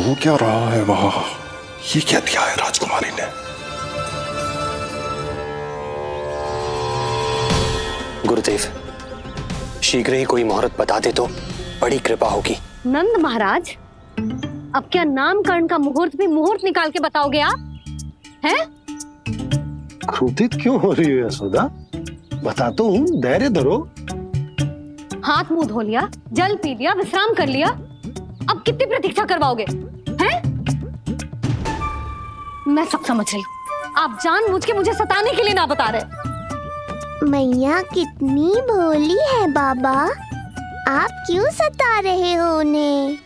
हो क्या रहा है वहां? ये क्या दिया है राजकुमारी ने? गुरुदेव, शीघ्र ही कोई मुहूर्त बता दे तो बड़ी कृपा होगी। नंद महाराज, अब क्या नामकरण का मुहूर्त भी मुहूर्त निकाल के बताओगे आप? हैं? क्रोधित क्यों हो रही हो यशोदा? बताता हूँ, धैर्य धरो। हाथ मुंह धो लिया, जल पी लिया, विश्राम कर लिया, अब कितनी प्रतीक्षा करवाओगे? हैं? मैं सब समझ रही हूँ, आप जानबूझ के मुझे सताने के लिए ना बता रहे। मैया कितनी भोली है बाबा, आप क्यों सता रहे हो उन्हें?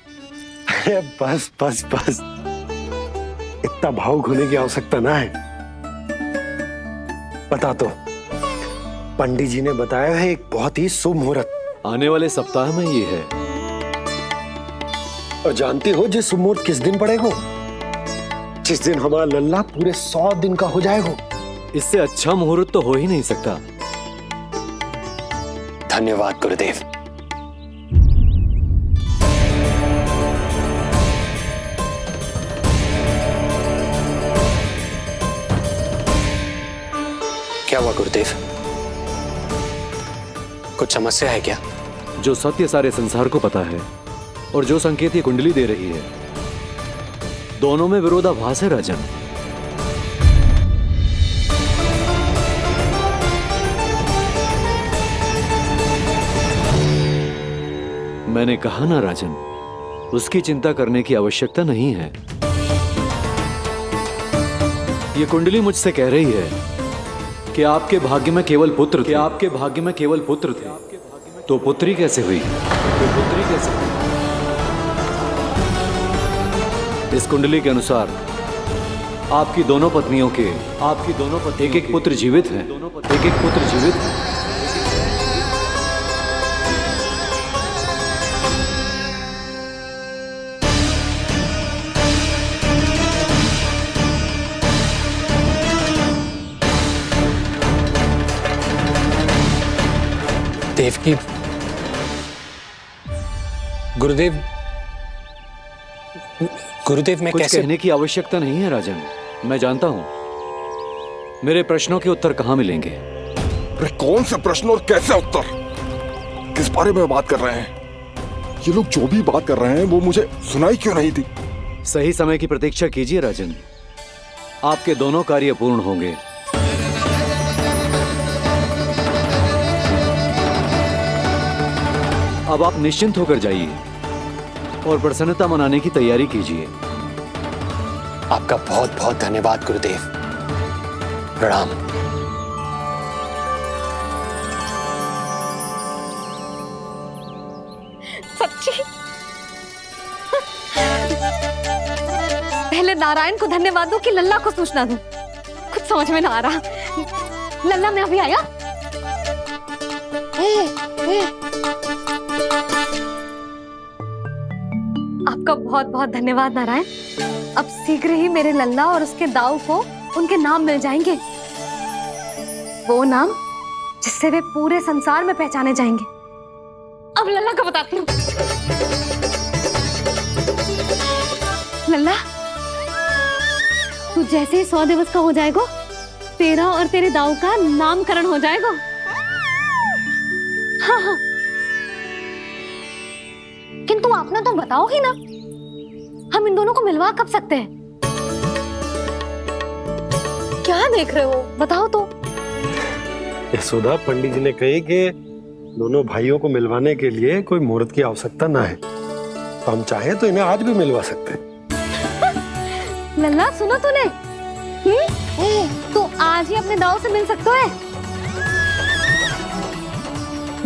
अरे बस बस बस, इतना भावुक होने की आवश्यकता ना है। बता तो, पंडित जी ने बताया है एक बहुत ही शुभ मुहूर्त आने वाले सप्ताह में ये है। और जानते हो जिस मुहूर्त किस दिन पड़ेगा? जिस दिन हमारा लल्ला पूरे 100 दिन का हो जाएगा। इससे अच्छा मुहूर्त तो हो ही नहीं सकता। धन्यवाद गुरुदेव। क्या हुआ गुरुदेव? कुछ समस्या है क्या? जो सत्य सारे संसार को पता है और जो संकेत ये कुंडली दे रही है, दोनों में विरोधाभास है राजन। मैंने कहा ना राजन, उसकी चिंता करने की आवश्यकता नहीं है। ये कुंडली मुझसे कह रही है कि आपके भाग्य में केवल पुत्र थे। आपके भाग्य में केवल पुत्र थे, तो पुत्री कैसे हुई? इस कुंडली के अनुसार आपकी दोनों पत्नियों के एक एक पुत्र जीवित हैं। देवकी, गुरुदेव मैं कुछ कैसे? कहने की आवश्यकता नहीं है राजन, मैं जानता हूं मेरे प्रश्नों के उत्तर कहां मिलेंगे। अरे कौन से प्रश्न और कैसे उत्तर? किस बारे में बात कर रहे हैं? ये लोग जो भी बात कर रहे हैं वो मुझे सुनाई क्यों नहीं दी? सही समय की प्रतीक्षा कीजिए राजन, आपके दोनों कार्य पूर्ण होंगे। अब आप निश्चिंत होकर जाइए और प्रसन्नता मनाने की तैयारी कीजिए। आपका बहुत बहुत धन्यवाद गुरुदेव। प्रणाम। सच्ची? पहले नारायण को धन्यवाद दूं कि लल्ला को सूचना दूं? कुछ समझ में ना आ रहा। लल्ला मैं अभी आया। आपका बहुत बहुत धन्यवाद नारायण। अब शीघ्र ही मेरे लल्ला और उसके दाऊ को उनके नाम मिल जाएंगे, वो नाम जिससे वे पूरे संसार में पहचाने जाएंगे। अब लल्ला को बताती हूँ। लल्ला, तू जैसे ही 100 दिवस का हो जाएगा, तेरा और तेरे दाऊ का नामकरण हो जाएगा। हाँ हाँ, किंतु आपने तो बताओगी ना, हम इन दोनों को मिलवा कब सकते हैं? क्या देख रहे हो, बताओ तो। यशोदा, पंडित जी ने कही कि दोनों भाइयों को मिलवाने के लिए कोई मुहूर्त की आवश्यकता ना है, तो हम चाहे तो इन्हें आज भी मिलवा सकते हैं। लल्ला सुनो तूने, तू आज ही अपने दाऊ से मिल सकता है।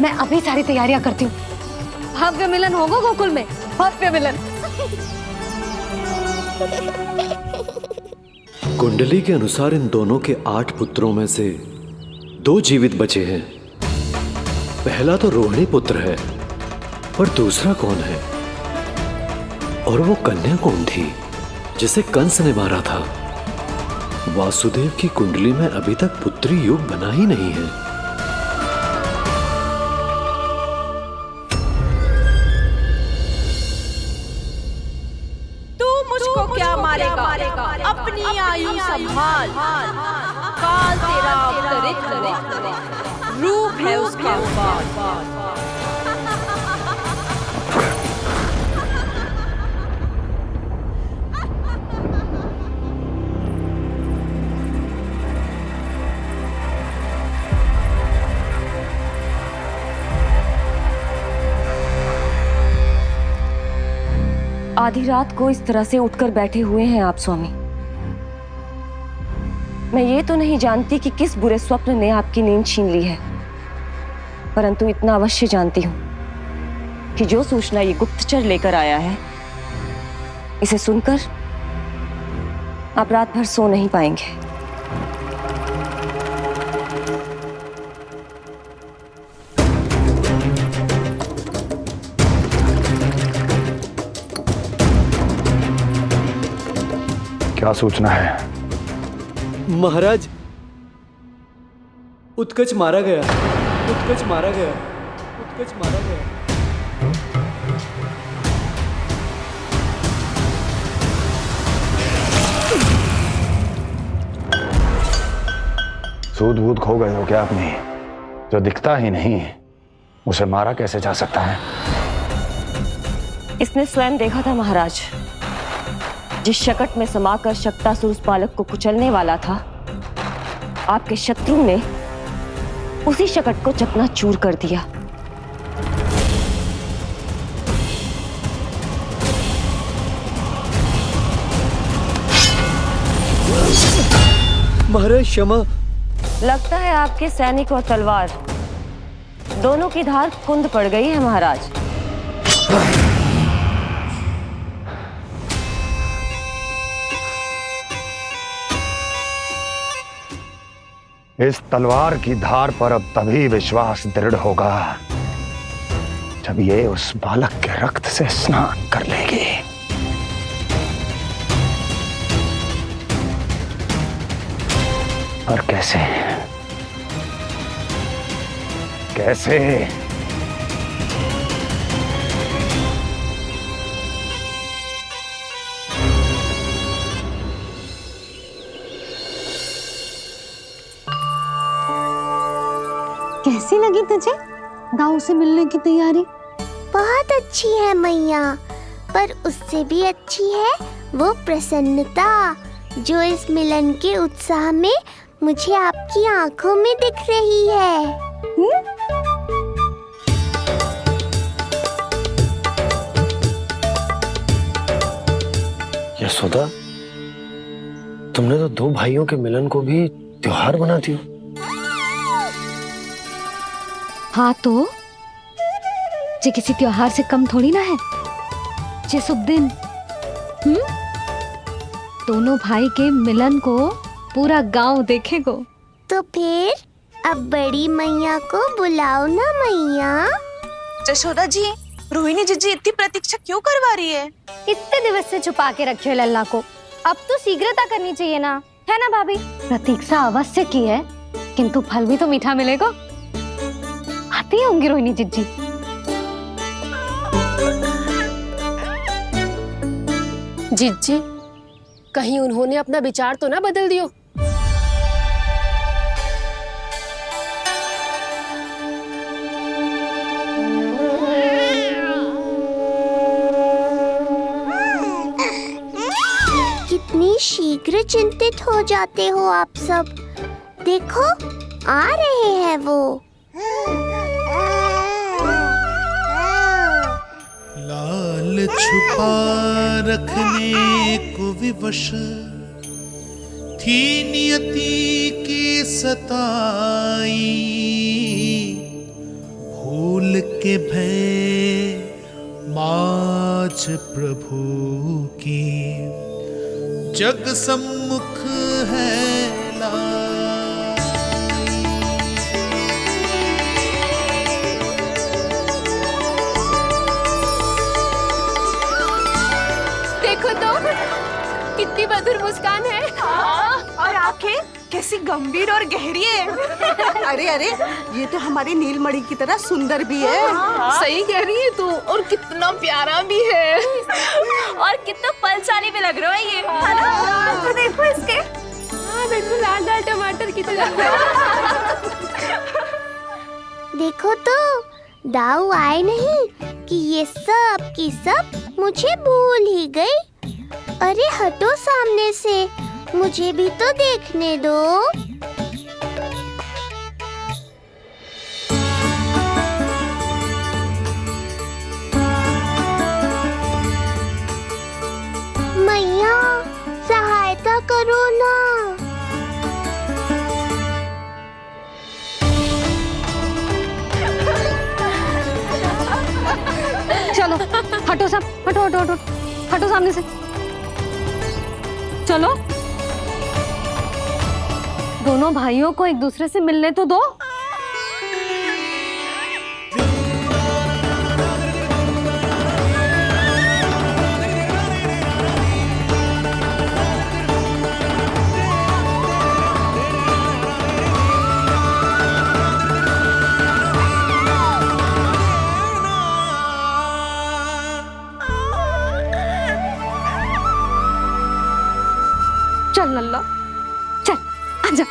मैं अभी सारी तैयारियां करती हूँ। भव्य मिलन होगा गोकुल में, भव्य मिलन। कुंडली के अनुसार इन दोनों के 8 पुत्रों में से 2 जीवित बचे हैं। पहला तो रोहिणी पुत्र है, पर दूसरा कौन है? और वो कन्या कौन थी जिसे कंस ने मारा था? वासुदेव की कुंडली में अभी तक पुत्री योग बना ही नहीं है। तू संभाल, काल तेरा अवतरित रूप है उसका उपाल। आधी रात को इस तरह से उठकर बैठे हुए हैं आप स्वामी। मैं ये तो नहीं जानती कि किस बुरे स्वप्न ने आपकी नींद छीन ली है, परंतु इतना अवश्य जानती हूं कि जो सूचना ये गुप्तचर लेकर आया है, इसे सुनकर आप रात भर सो नहीं पाएंगे। क्या सूचना है? महाराज, उत्कच मारा गया, उत्कच मारा गया, उत्कच मारा गया। सूद बूद खो गए हो क्या अपनी? जो दिखता ही नहीं उसे मारा कैसे जा सकता है? इसने स्वयं देखा था महाराज। जिस शकट में समाकर शक्तासुर उस बालक को कुचलने वाला था, आपके शत्रु ने उसी शकट को चकनाचूर कर दिया। महाराज क्षमा। लगता है आपके सैनिक और तलवार दोनों की धार कुंद पड़ गई है महाराज। इस तलवार की धार पर अब तभी विश्वास दृढ़ होगा जब ये उस बालक के रक्त से स्नान कर लेगी। और कैसे? कैसे? कैसी लगी तुझे दाऊ से मिलने की तैयारी? बहुत अच्छी है मैया, पर उससे भी अच्छी है वो प्रसन्नता जो इस मिलन के उत्साह में मुझे आपकी आंखों में दिख रही है। यशोदा, तुमने तो दो भाइयों के मिलन को भी त्योहार बना दिया। हाँ तो जे किसी त्योहार से कम थोड़ी ना है। जे शुभ दिन दोनों भाई के मिलन को पूरा गांव देखेगो। तो फिर अब बड़ी मैया को बुलाओ ना मैया। यशोदा जी, रोहिणी जीजी इतनी प्रतीक्षा क्यों करवा रही है? इतने दिवस से छुपा के रखे हो लल्ला को, अब तो शीघ्रता करनी चाहिए ना, है ना भाभी? प्रतीक्षा अवश्य की है, किंतु फल भी तो मीठा मिलेगा। आती होंगी रोहिणी जीजी। जीजी, कहीं उन्होंने अपना विचार तो ना बदल दियो? कितनी शीघ्र चिंतित हो जाते हो आप सब। देखो आ रहे हैं वो। लाल छुपा रखने को विवश थी नियति की सताई, भूल के भय माज प्रभु की जग सम्मुख है लाई। देखो तो कितनी मधुर मुस्कान है। और आंखें कैसी गंभीर और गहरी है। अरे अरे, ये तो हमारी नीलमणि की तरह सुंदर भी है। सही कह रही है तू, और कितना प्यारा भी है। और कितना बलशाली भी लग रहा है ये। तो देखो इसके बिल्कुल लाल लाल टमाटर की तरह। देखो तो दाऊ आए नहीं कि ये सब की सब मुझे भूल ही गई। अरे हटो सामने से, मुझे भी तो देखने दो। मैया सहायता करो ना। चलो हटो सब, हटो हटो हटो, हटो सामने से। चलो दोनों भाइयों को एक दूसरे से मिलने तो दो। चल लल्ला, चल आजा।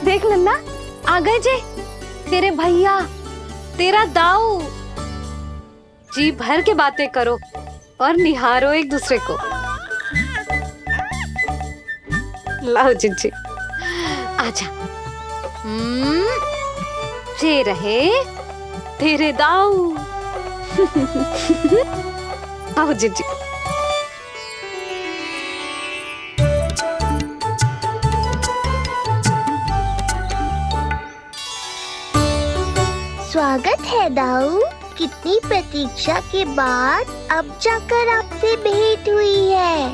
देख लल्ला, आ गए जी तेरे भैया, तेरा दाऊ। जी भर के बातें करो और निहारो एक दूसरे को। लाओ जिज्जी, आजा। ये रहे तेरे दाऊ। आओ जिज्जी। स्वागत है दाऊ। कितनी प्रतीक्षा के बाद अब जाकर आपसे भेंट हुई है।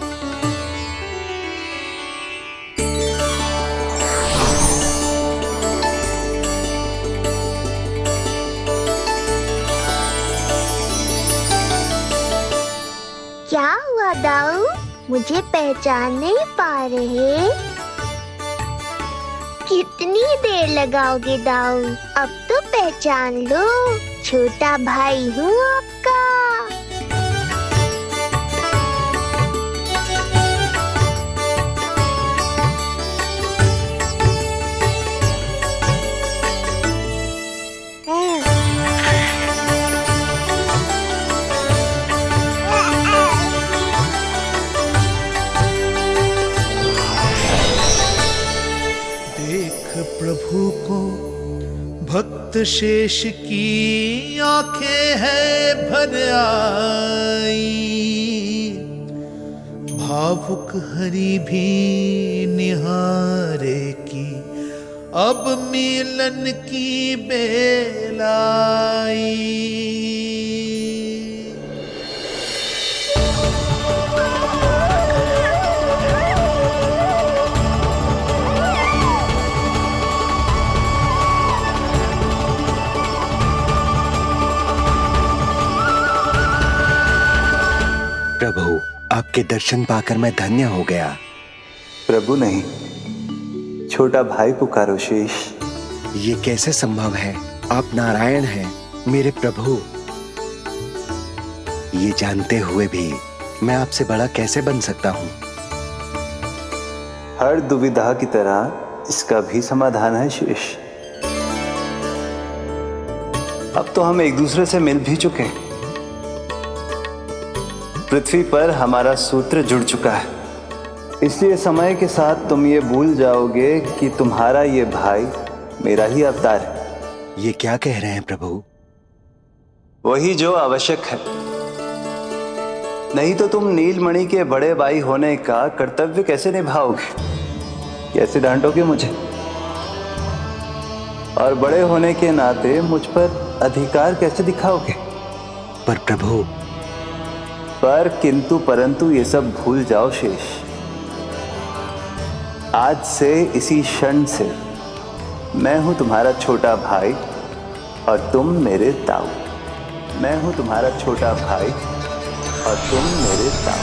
क्या हुआ दाऊ, मुझे पहचान नहीं पा रहे? कितनी देर लगाओगे दाऊ? अब तो पहचान लो, छोटा भाई हूँ आपका। प्रभु को भक्त शेष की आंखें है भर आई, भावुक हरि भी निहारे की अब मिलन की बेल आई। प्रभु, आपके दर्शन पाकर मैं धन्य हो गया। प्रभु नहीं, छोटा भाई पुकारो शेष। ये कैसे संभव है? आप नारायण हैं, मेरे प्रभु। ये जानते हुए भी मैं आपसे बड़ा कैसे बन सकता हूँ? हर दुविधा की तरह इसका भी समाधान है शेष। अब तो हम एक दूसरे से मिल भी चुके हैं। पृथ्वी पर हमारा सूत्र जुड़ चुका है, इसलिए समय के साथ तुम ये भूल जाओगे कि तुम्हारा ये भाई मेरा ही अवतार है। ये क्या कह रहे हैं प्रभु? वही जो आवश्यक है, नहीं तो तुम नीलमणि के बड़े भाई होने का कर्तव्य कैसे निभाओगे? कैसे डांटोगे मुझे? और बड़े होने के नाते मुझ पर अधिकार कैसे दिखाओगे? पर प्रभु, पर किंतु परंतु ये सब भूल जाओ शेष। आज से इसी क्षण से मैं हूं तुम्हारा छोटा भाई और तुम मेरे ताऊ। मैं हूं तुम्हारा छोटा भाई और तुम मेरे ताऊ।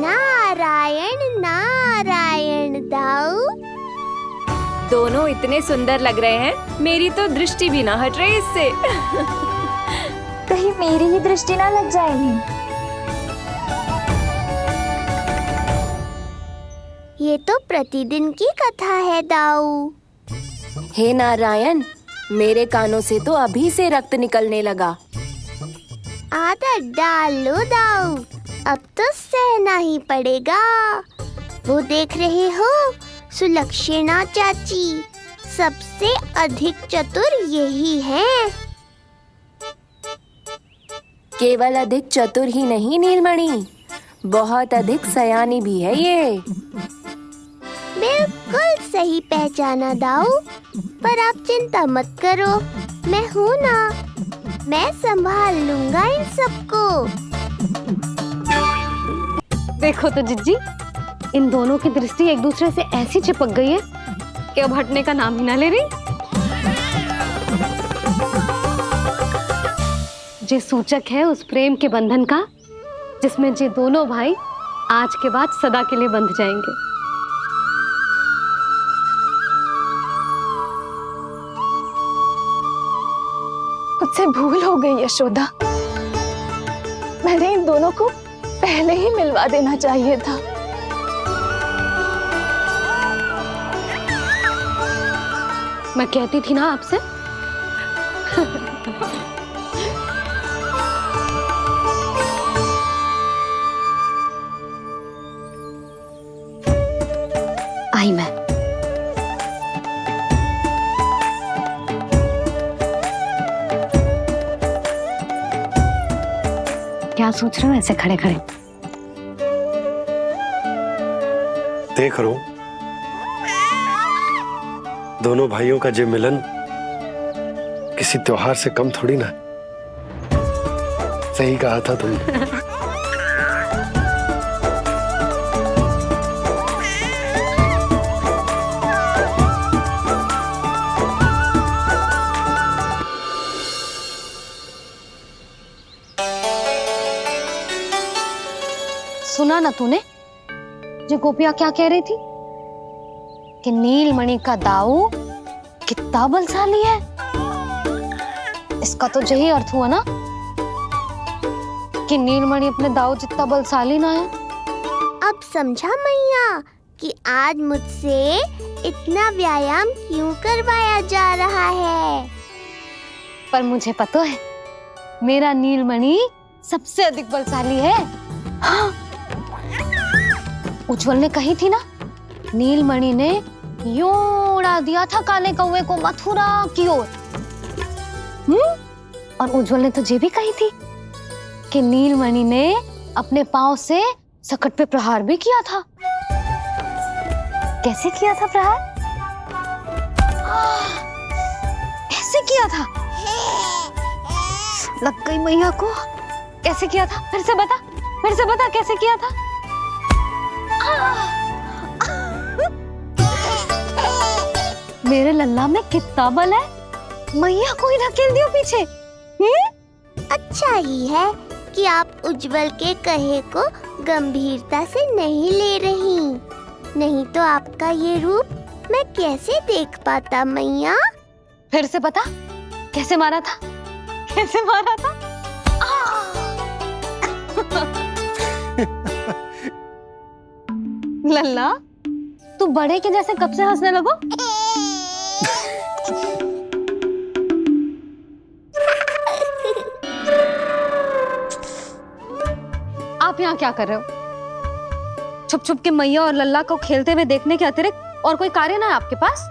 नारायण नारायण दाऊ। दोनों इतने सुंदर लग रहे हैं, मेरी तो दृष्टि भी ना हट रही इससे। कहीं मेरी ही दृष्टि ना लग जाए नहीं। ये तो प्रतिदिन की कथा है दाऊ। हे नारायण, मेरे कानों से तो अभी से रक्त निकलने लगा। आदत डाल लो दाऊ, अब तो सहना ही पड़ेगा। वो देख रहे हो, सुलक्षणा चाची सबसे अधिक चतुर यही हैं। केवल अधिक चतुर ही नहीं नीलमणि, बहुत अधिक सयानी भी है ये। बिल्कुल सही पहचाना दाऊ, पर आप चिंता मत करो, मैं हूँ ना, मैं संभाल लूंगा इन सबको। देखो तो जिज्जी, इन दोनों की दृष्टि एक दूसरे से ऐसी चिपक गई है कि अब हटने का नाम ही ना ले रही। ये सूचक है उस प्रेम के बंधन का जिसमें ये दोनों भाई आज के बाद सदा के लिए बंध जाएंगे। मुझसे भूल हो गई यशोदा, मैंने इन दोनों को पहले ही मिलवा देना चाहिए था। मैं कहती थी ना आपसे। आई मैं। क्या सोच रहे हो ऐसे खड़े खड़े? देख रहा हूं दोनों भाइयों का ये मिलन किसी त्योहार से कम थोड़ी ना। सही कहा था तुमने। सुना ना तूने जो गोपिया क्या कह रही थी कि नीलमणि का दाऊ कितना बलशाली है। इसका तो यही अर्थ हुआ ना कि नीलमणि अपने दाऊ जितना बलशाली ना है। अब समझा मैया कि आज मुझसे इतना व्यायाम क्यों करवाया जा रहा है। पर मुझे पता है मेरा नीलमणि सबसे अधिक बलशाली है। हाँ। उज्जवल ने कही थी ना, नीलमणि ने यूं उड़ा दिया था काले कौवे को मथुरा की ओर। और उज्जवल ने तो ये भी कही थी कि नीलमणि ने अपने पांव से सकट पे प्रहार भी किया था। कैसे किया था प्रहार? ऐसे किया था। लग गई मैया को। कैसे किया था? फिर से बता कैसे किया था? मेरे लल्ला में कितना बल है, मैया को ही धकेल दियो पीछे। अच्छा ही है कि आप उज्जवल के कहे को गंभीरता से नहीं ले रही, नहीं तो आपका ये रूप मैं कैसे देख पाता मैया। फिर से बता कैसे मारा था? कैसे मारा था? लल्ला तू बड़े के जैसे कब से हंसने लगो? आप यहाँ क्या कर रहे हो? छुप छुप के मैया और लल्ला को खेलते हुए देखने के अतिरिक्त और कोई कार्य ना है आपके पास?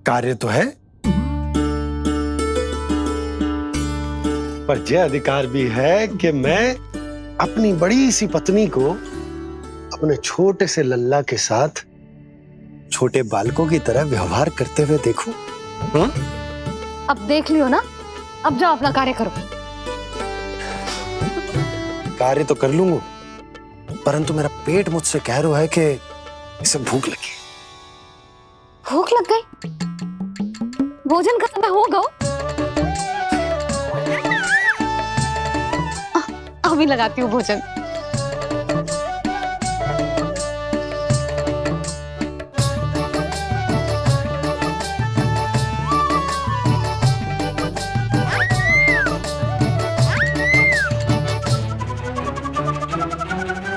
कार्य तो है, पर यह अधिकार भी है कि मैं अपनी बड़ी सी पत्नी को अपने छोटे से लल्ला के साथ छोटे बालकों की तरह व्यवहार करते हुए देखूं। अब देख लियो ना, अब जाओ अपना कार्य करो। कार्य तो कर लूंगा, परंतु मेरा पेट मुझसे कह रहा है कि इसे भूख लगी। भूख लग गई? भोजन का समय होगा। अभी लगाती हूँ भोजन।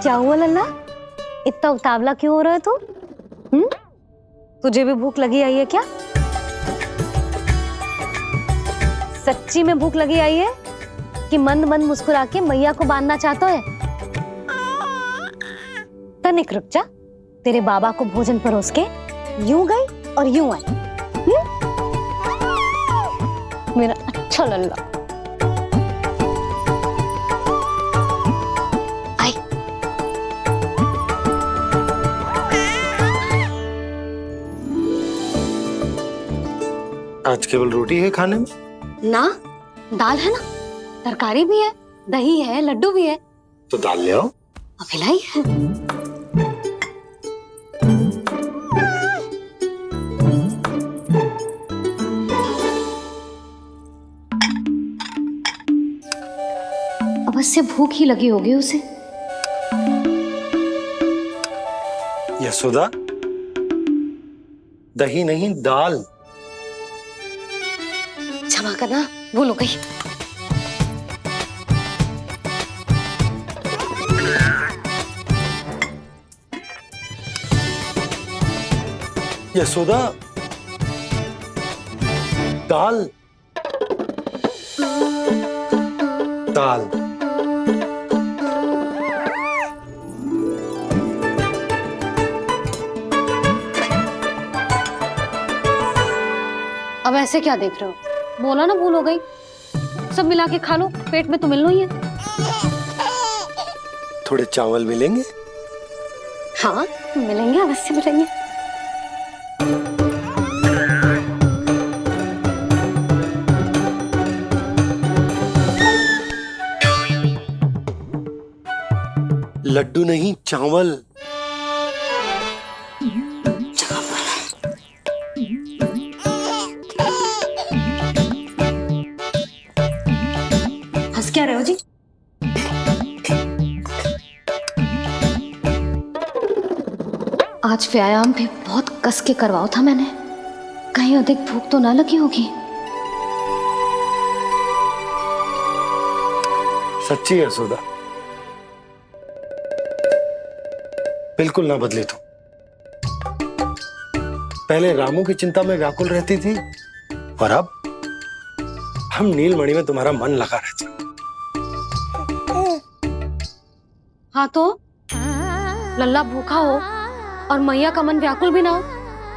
क्या हुआ लल्ला? इतना उतावला क्यों हो रहा है तू? तुझे भी भूख लगी आई है क्या? सच्ची में भूख लगी आई है कि मंद मंद मुस्कुरा के मैया को बांधना चाहता है? तनिक रुक जा, तेरे बाबा को भोजन परोस के यूं गई और यूं आई। मेरा अच्छा लल्ला। आई। आज केवल रोटी है खाने में? ना, दाल है ना, तरकारी भी है, दही है, लड्डू भी है। तो दाल ले आओ। अभी लाई है। अवश्य भूख ही लगी होगी उसे। यशोदा, दही नहीं दाल। क्षमा करना, भूल हो गई। यशोदा, दाल दाल। अब ऐसे क्या देख रहे हो? बोला ना भूल हो गई। सब मिला के खा लो, पेट में तो मिलना ही है। थोड़े चावल मिलेंगे? हाँ मिलेंगे, अवश्य मिलेंगे। लड्डू नहीं, चावल। हंस क्या रहे हो जी? आज व्यायाम भी बहुत कस के करवाओ था मैंने, कहीं अधिक भूख तो ना लगी होगी। सच्ची है यशोदा, बिल्कुल ना बदली तू। पहले रामू की चिंता में व्याकुल रहती थी और अब हम नीलमणि में तुम्हारा मन लगा रहता। हाँ तो लल्ला भूखा हो और मैया का मन व्याकुल भी ना हो,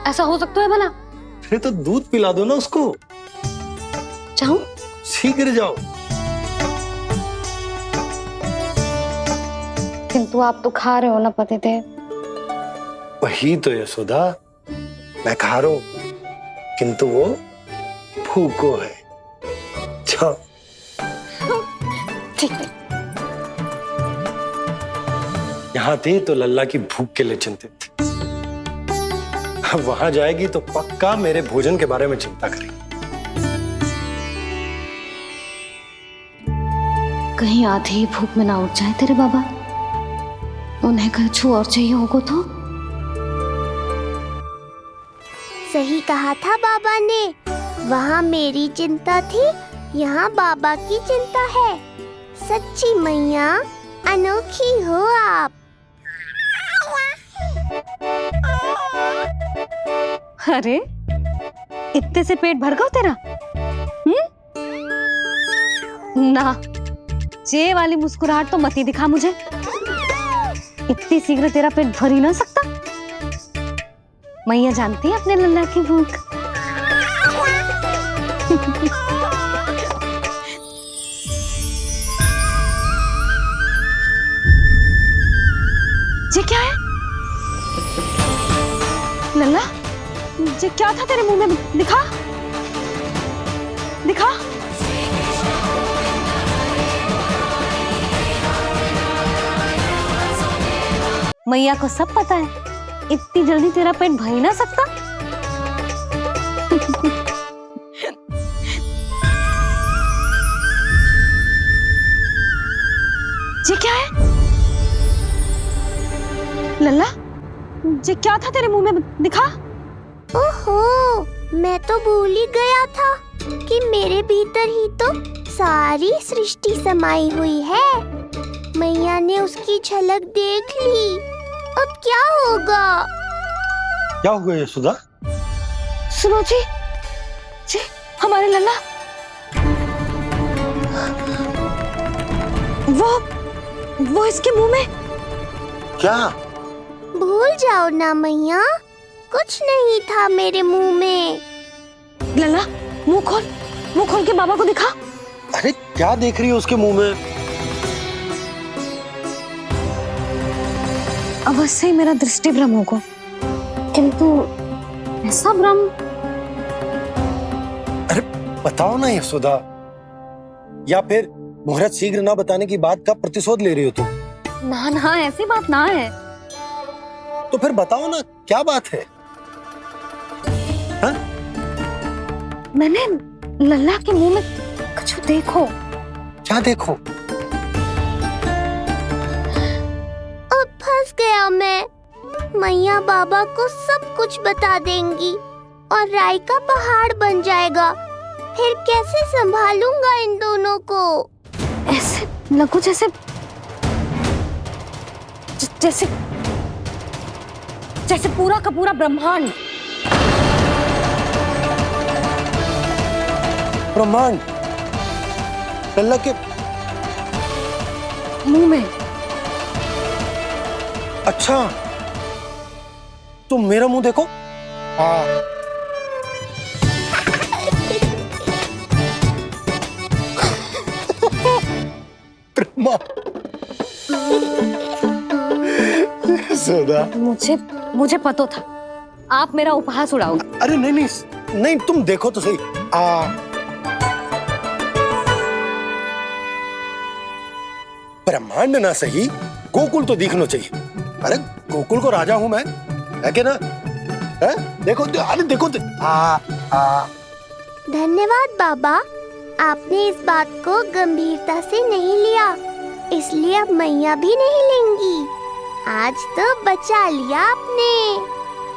ऐसा हो सकता है भला? अरे तो दूध पिला दो ना उसको। जाऊं? शीघ्र जाओ। किंतु आप तो खा रहे हो ना पतिदेव। वही तो यशोदा, मैं खा रहा हूं, किंतु वो भूखो है। जाओ। ठीक है। यहाँ थी तो लल्ला की भूख के लिए चिंतित थी, अब वहां जाएगी तो पक्का मेरे भोजन के बारे में चिंता करेगी। कहीं आधी ही भूख में ना उठ जाए तेरे बाबा, उन्हें कुछ और चाहिए होगा तो? सही कहा था बाबा ने, वहाँ मेरी चिंता थी, यहाँ बाबा की चिंता है। सच्ची मैया, अनोखी हो आप। अरे इतने से पेट भर गया तेरा? ना, ये वाली मुस्कुराहट तो मत ही दिखा मुझे। इतनी शीघ्र तेरा पेट भर ही ना सकता। मैया जानती है अपने लल्ला की भूख। ये क्या है? लल्ला, ये क्या था तेरे मुंह में? दिखा दिखा। मैया को सब पता है, इतनी जल्दी तेरा पेट भर ही ना सकता। ये क्या है? लल्ला, ये क्या था तेरे मुंह में? दिखा। ओहो, मैं तो भूल ही गया था कि मेरे भीतर ही तो सारी सृष्टि समाई हुई है। मैया ने उसकी झलक देख ली। अब क्या होगा? क्या हुआ यशोदा? सुनो जी, जी हमारे लल्ला वो इसके मुंह में। क्या? भूल जाओ ना मैया, कुछ नहीं था मेरे मुंह में। लल्ला मुंह खोल के बाबा को दिखा। अरे क्या देख रही है उसके मुंह में? अवश्य ही मेरा दृष्टि भ्रम होगा, किंतु ऐसा भ्रम। अरे बताओ ना यशोदा, या फिर मुहूर्त शीघ्र ना बताने की बात का प्रतिशोध ले रही हो तुम? ना ऐसी बात ना है। तो फिर बताओ ना क्या बात है? हा? मैंने लल्ला के मुंह में कुछ देखो। क्या देखो? अब फंस गया मैं। मैया बाबा को सब कुछ बता देंगी और राय का पहाड़ बन जाएगा। फिर कैसे संभालूंगा इन दोनों को? ऐसे लगो जैसे जैसे पूरा का पूरा ब्रह्मांड। ब्रह्मांड लल्ला के मुंह में। अच्छा, तुम मेरा मुंह देखो। मुझे पता था आप मेरा उपहास उड़ाओगे। अरे नहीं, तुम देखो तो सही। ब्रह्मांड ना सही, गोकुल तो दिखना चाहिए। अरे गोकुल को राजा हूं मैं, है कि ना? है? देखो, अरे देखो। धन्यवाद बाबा, आपने इस बात को गंभीरता से नहीं लिया, इसलिए अब मैया भी नहीं लेंगी। आज तो बचा लिया आपने।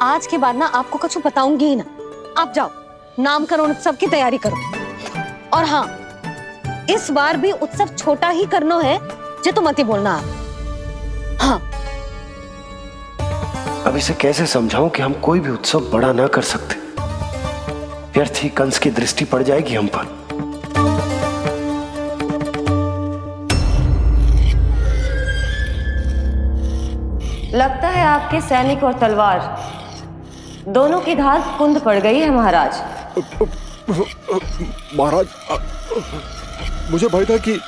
आज के बाद ना आपको कुछ बताऊंगी ही ना। आप जाओ, नामकरण उत्सव की तैयारी करो। और हाँ, इस बार भी उत्सव छोटा ही करना है, जो तो मत ही बोलना आप। हाँ। अब इसे कैसे समझाऊं कि हम कोई भी उत्सव बड़ा ना कर सकते? व्यर्थ ही कंस की दृष्टि पड़ जाएगी हम पर। लगता है आपके सैनिक और तलवार दोनों की धार कुंद पड़ गई है महाराज। महाराज, मुझे भय था कि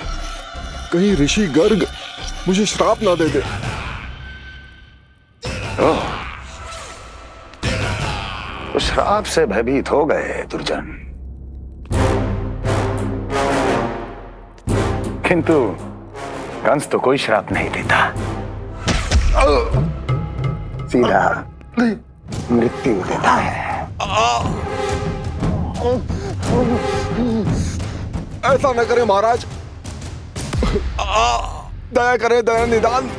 कहीं ऋषि गर्ग मुझे श्राप ना दे दे। तो श्राप से भयभीत हो गए दुर्जन, किंतु कंस तो कोई श्राप नहीं देता, सीधा मृत्यु देता है। ऐसा न करें महाराज, दया करें, दया निदान।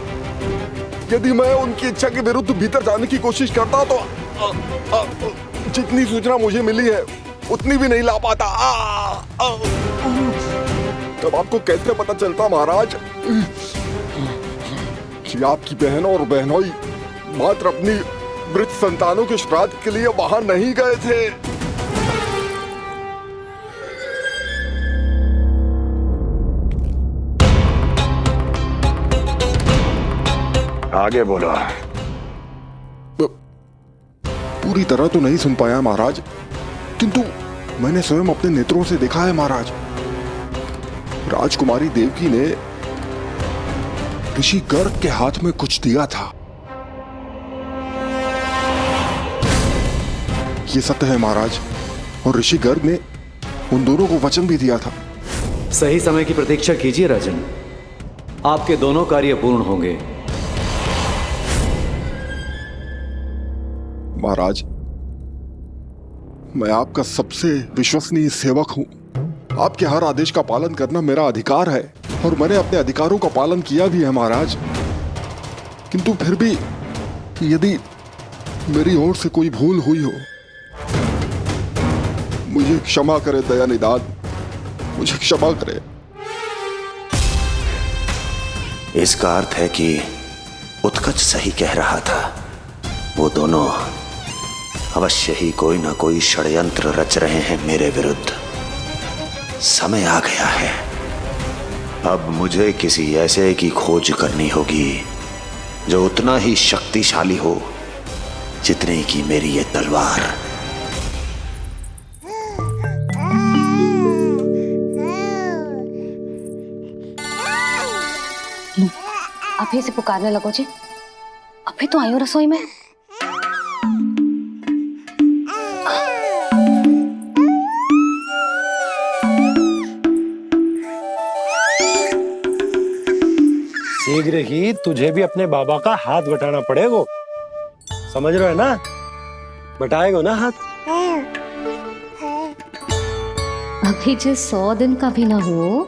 यदि मैं उनकी इच्छा के विरुद्ध भीतर जाने की कोशिश करता तो जितनी सूचना मुझे मिली है उतनी भी नहीं ला पाता। तब आपको कैसे पता चलता महाराज कि आपकी बहन और बहनोई मात्र अपनी वृद्ध संतानों के श्राद्ध के लिए वहां नहीं गए थे? आगे बोलो। पूरी तरह तो नहीं सुन पाया महाराज, किंतु मैंने स्वयं अपने नेत्रों से देखा है महाराज। राजकुमारी देवकी ने ऋषि गर्ग के हाथ में कुछ दिया था। ये सत्य है महाराज, और ऋषि गर्ग ने उन दोनों को वचन भी दिया था। सही समय की प्रतीक्षा कीजिए राजन, आपके दोनों कार्य पूर्ण होंगे। महाराज, मैं आपका सबसे विश्वसनीय सेवक हूं। आपके हर आदेश का पालन करना मेरा अधिकार है, और मैंने अपने अधिकारों का पालन किया भी है महाराज। किंतु फिर भी यदि मेरी ओर से कोई भूल हुई हो, मुझे क्षमा करे दया निदान, मुझे क्षमा करे। इसका अर्थ है कि उत्कल पंकज सही कह रहा था। वो दोनों अवश्य ही कोई ना कोई षड्यंत्र रच रहे हैं मेरे विरुद्ध। समय आ गया है, अब मुझे किसी ऐसे की खोज करनी होगी जो उतना ही शक्तिशाली हो जितनी की मेरी ये तलवार। अभी से पुकारने लगो जी, अभी तो आई हूँ रसोई में। शीघ्र ही तुझे भी अपने बाबा का हाथ बटाना पड़ेगा, समझ रहे हो ना? बटाएगो ना हाथ? अभी जे 100 दिन का भी ना हो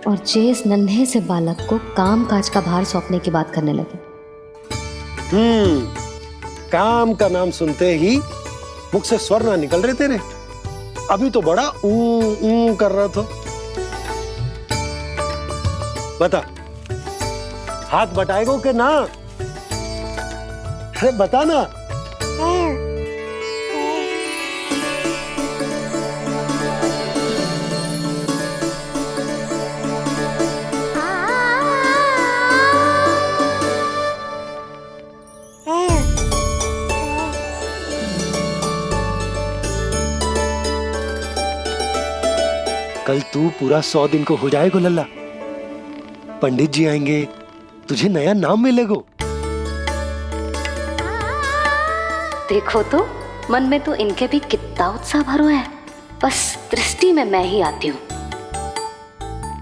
और जे इस नन्हे से बालक को काम काज का भार सौंपने की बात करने लगे। काम का नाम सुनते ही मुख से स्वर ना निकल रहे तेरे। अभी तो बड़ा ऊ कर रहा था। बता, हाथ बटाएगो के ना? अरे बता ना। कल तू पूरा 100 दिन को हो जाएगा लल्ला। पंडित जी आएंगे, तुझे नया नाम मिलेगा। देखो तो मन में तो इनके भी कितना उत्साह भरो है, बस दृष्टि में मैं ही आती हूँ।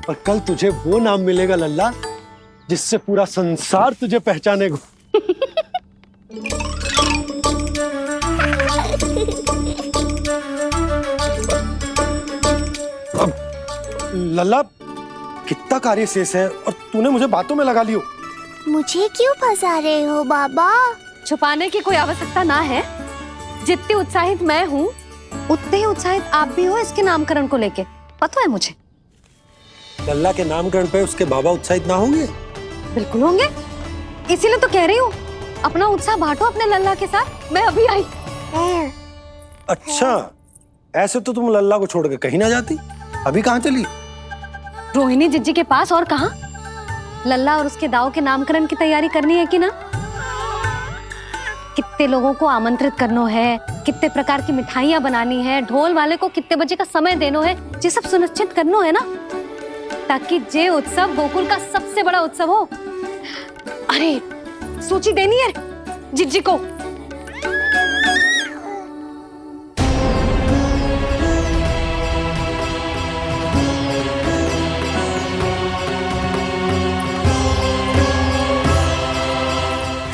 और कल तुझे वो नाम मिलेगा लल्ला जिससे पूरा संसार तुझे पहचानेगा। अब लल्ला, कितना कार्य शेष है और तूने मुझे बातों में लगा लियो। मुझे क्यों फंसा रहे हो बाबा? छुपाने की कोई आवश्यकता ना है। जितनी उत्साहित मैं हूँ उतने ही उत्साहित आप भी हो इसके नामकरण को लेके, पता है मुझे। लल्ला के नामकरण पे उसके बाबा उत्साहित ना होंगे? बिल्कुल होंगे, इसीलिए तो कह रही हूँ अपना उत्साह बांटो अपने लल्ला के साथ। मैं अभी आई। अच्छा, ऐसे तो तुम लल्ला को छोड़ के कहीं ना जाती। अभी कहाँ चली? रोहिणी जिज्जी के पास, और कहाँ। लल्ला और उसके दाऊ के नामकरण की तैयारी करनी है कि ना। कितने लोगों को आमंत्रित करना है, कितने प्रकार की मिठाइयां बनानी है, ढोल वाले को कितने बजे का समय देना है, ये सब सुनिश्चित करना है ना, ताकि ये उत्सव गोकुल का सबसे बड़ा उत्सव हो। अरे सूची देनी है जिज्जी को।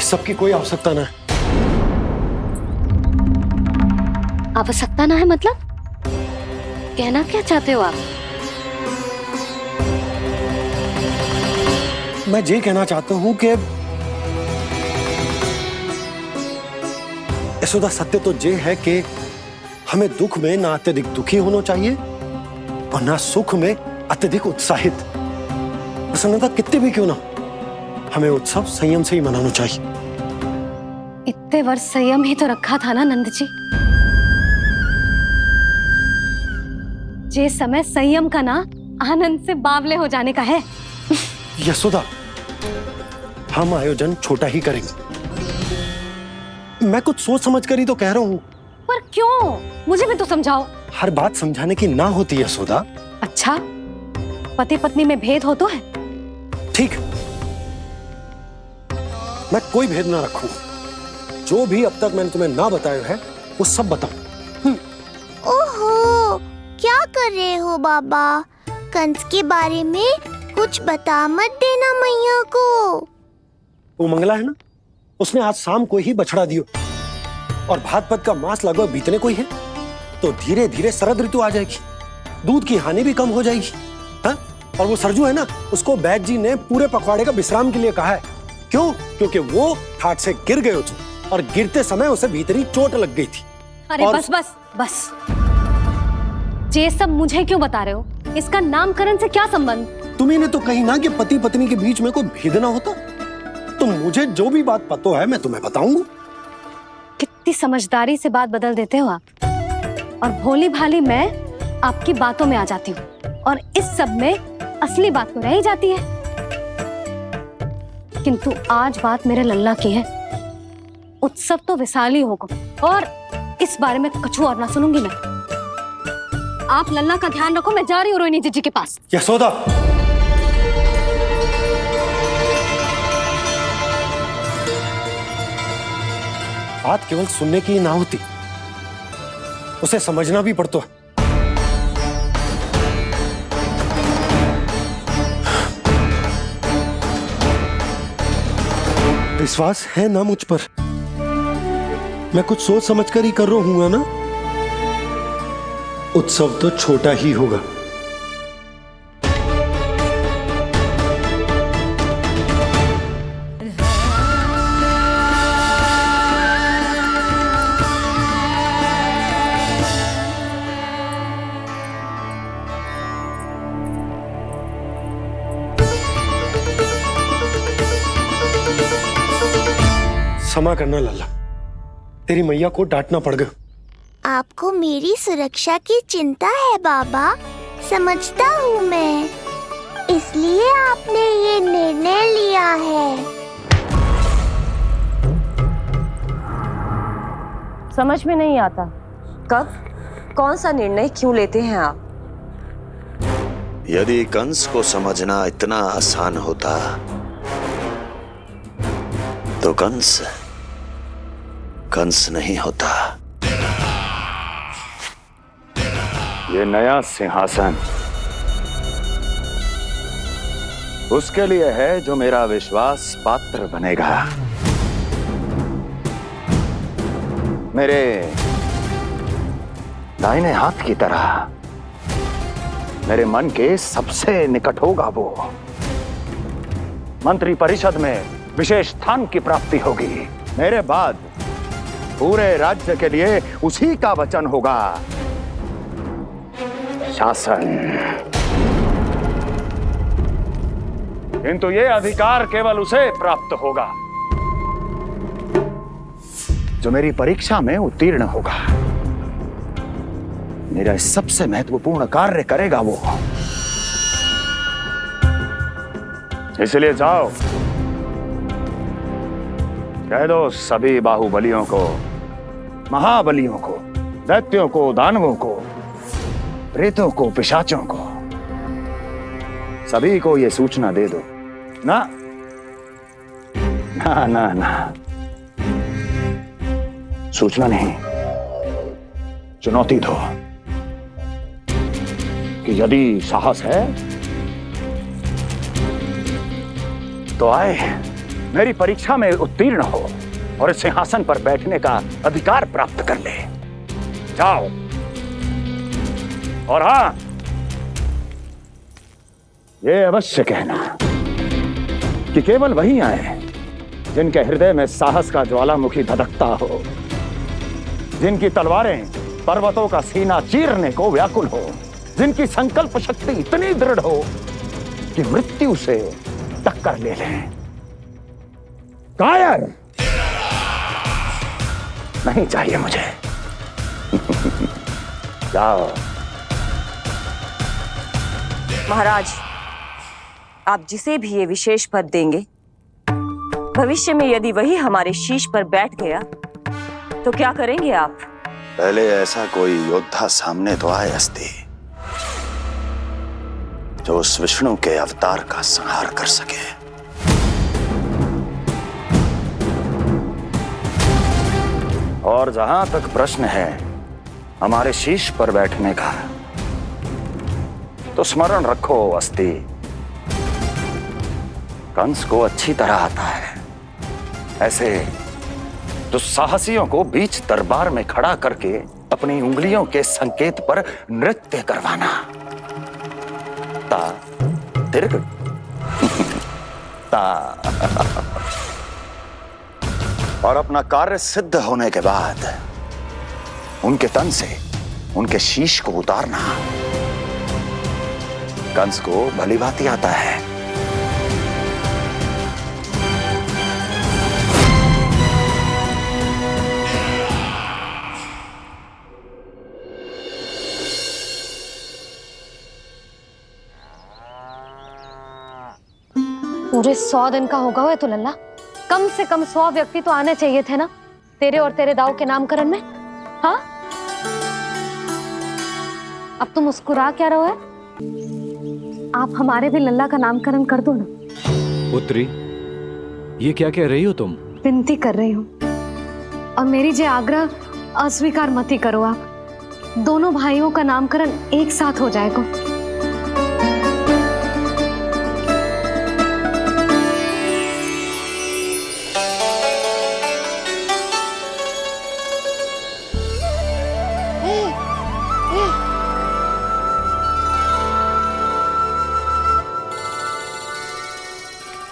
सबकी कोई आवश्यकता ना है। आवश्यकता ना है मतलब? कहना क्या चाहते हो आप? मैं ये कहना चाहता हूं कि यशोदा, सत्य तो ये है कि हमें दुख में ना अत्यधिक दुखी होना चाहिए और ना सुख में अत्यधिक उत्साहित। प्रसन्नता कितने भी क्यों ना, हमें उत्सव संयम से ही मनाना चाहिए। इतने वर्ष संयम ही तो रखा था ना नंद जी। ये समय संयम का ना आनंद से बावले हो जाने का है। यशोदा, हम आयोजन छोटा ही करेंगे। मैं कुछ सोच समझ कर ही तो कह रहा हूँ। पर क्यों? मुझे भी तो समझाओ। हर बात समझाने की ना होती है यशोदा। अच्छा, पति पत्नी में भेद हो तो है? ठीक, मैं कोई भेद ना रखूं। जो भी अब तक मैंने तुम्हें ना बताया है वो सब बताऊं। ओहो, क्या कर रहे हो बाबा? कंस के बारे में कुछ बता मत देना मैया को। वो मंगला है ना, उसने आज शाम को ही बछड़ा दियो और भाद्रपद का मास लगभग बीतने को ही है, तो धीरे धीरे शरद ऋतु आ जाएगी, दूध की हानि भी कम हो जाएगी। हाँ? और वो सरजू है ना, उसको बैद जी ने पूरे पखवाड़े का विश्राम के लिए कहा है। क्यों? क्योंकि वो ठाट से गिर गए थे और गिरते समय उसे भीतरी चोट लग गई थी। अरे बस बस बस, ये सब मुझे क्यों बता रहे हो? इसका नामकरण से क्या संबंध? तुम्ही ने तो कही ना कि पति पत्नी के बीच में कोई भेद ना होता। तो मुझे जो भी बात पता है मैं तुम्हें बताऊंगा। कितनी समझदारी से बात बदल देते हो आप, और भोली भाली मैं आपकी बातों में आ जाती हूँ और इस सब में असली बात तो रह ही जाती है। किंतु आज बात मेरे लल्ला की है। उत्सव तो विशाल ही होगा और इस बारे में कछु और ना सुनूंगी मैं। आप लल्ला का ध्यान रखो, मैं जा रही हूँ रोहिणी जीजी के पास। यशोदा, बात केवल सुनने की ना होती, उसे समझना भी पड़ता है। विश्वास है ना मुझ पर? मैं कुछ सोच समझ कर ही कर रहा हूँ ना। उत्सव तो छोटा ही होगा। क्षमा करना लल्ला, तेरी मैया को डांटना पड़ गया। आपको मेरी सुरक्षा की चिंता है बाबा, समझता हूँ मैं, इसलिए आपने ये निर्णय लिया है। समझ में नहीं आता कब कौन सा निर्णय क्यों लेते हैं आप? यदि कंस को समझना इतना आसान होता तो कंस नहीं होता। ये नया सिंहासन उसके लिए है जो मेरा विश्वास पात्र बनेगा। मेरे दाहिने हाथ की तरह मेरे मन के सबसे निकट होगा वो। मंत्री परिषद में विशेष स्थान की प्राप्ति होगी। मेरे बाद पूरे राज्य के लिए उसी का वचन होगा। शासन। किंतु ये अधिकार केवल उसे प्राप्त होगा जो मेरी परीक्षा में उत्तीर्ण होगा। मेरा सबसे महत्वपूर्ण कार्य करेगा वो। इसलिए जाओ, कह दो सभी बाहुबलियों को, महाबलियों को, दैत्यों को, दानवों को, प्रेतों को, पिशाचों को, सभी को ये सूचना दे दो। ना ना ना ना, सूचना नहीं, चुनौती दो कि यदि साहस है तो आए, मेरी परीक्षा में उत्तीर्ण हो और इस सिंहासन पर बैठने का अधिकार प्राप्त कर ले। जाओ। और हां, ये अवश्य कहना कि केवल वही आए जिनके हृदय में साहस का ज्वालामुखी धधकता हो, जिनकी तलवारें पर्वतों का सीना चीरने को व्याकुल हो, जिनकी संकल्प शक्ति इतनी दृढ़ हो कि मृत्यु से टक्कर ले लें। कायर नहीं चाहिए मुझे। जाओ। महाराज, आप जिसे भी ये विशेष पद देंगे, भविष्य में यदि वही हमारे शीश पर बैठ गया तो क्या करेंगे आप? पहले ऐसा कोई योद्धा सामने तो आए अस्ति, जो उस विष्णु के अवतार का संहार कर सके। और जहां तक प्रश्न है हमारे शीश पर बैठने का, तो स्मरण रखो अस्ति, कंस को अच्छी तरह आता है ऐसे दुस्साहसियों को बीच दरबार में खड़ा करके अपनी उंगलियों के संकेत पर नृत्य करवाना। ता दीर्घ ता। और अपना कार्य सिद्ध होने के बाद उनके तन से उनके शीश को उतारना। कंस को भली भांति आता है। सूरज 100 दिन का होगा हुआ है तो लल्ला, कम से कम 100 व्यक्ति तो आने चाहिए थे ना तेरे और तेरे दाऊ के नामकरण में। हाँ, अब तुम मुस्कुरा क्या रहो है? आप हमारे भी लल्ला का नामकरण कर दो ना। पुत्री, ये क्या कह रही हो तुम? विनती कर रही हूँ, और मेरी जे आग्रह अस्वीकार मत ही करो। आप दोनों भाइयों का नामकरण एक साथ हो जाएगा।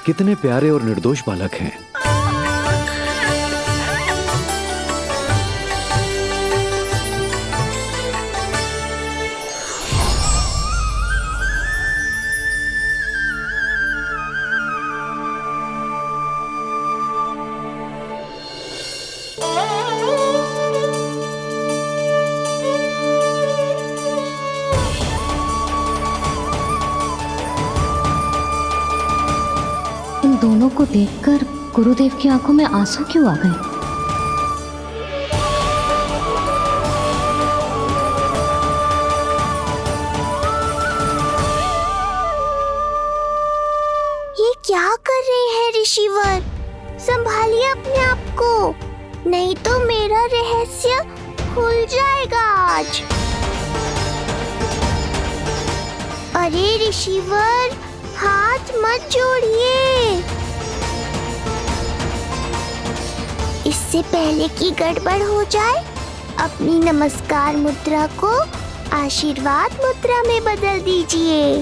कितने प्यारे और निर्दोष बालक हैं। इन दोनों को देखकर गुरुदेव की आंखों में आंसू क्यों आ गए? ये क्या कर रहे हैं ऋषिवर? संभालिए अपने आप को, नहीं तो मेरा रहस्य खुल जाएगा आज। अरे ऋषिवर, हाथ मत जोड़िए। इससे पहले कि गड़बड़ हो जाए, अपनी नमस्कार मुद्रा को आशीर्वाद मुद्रा में बदल दीजिए।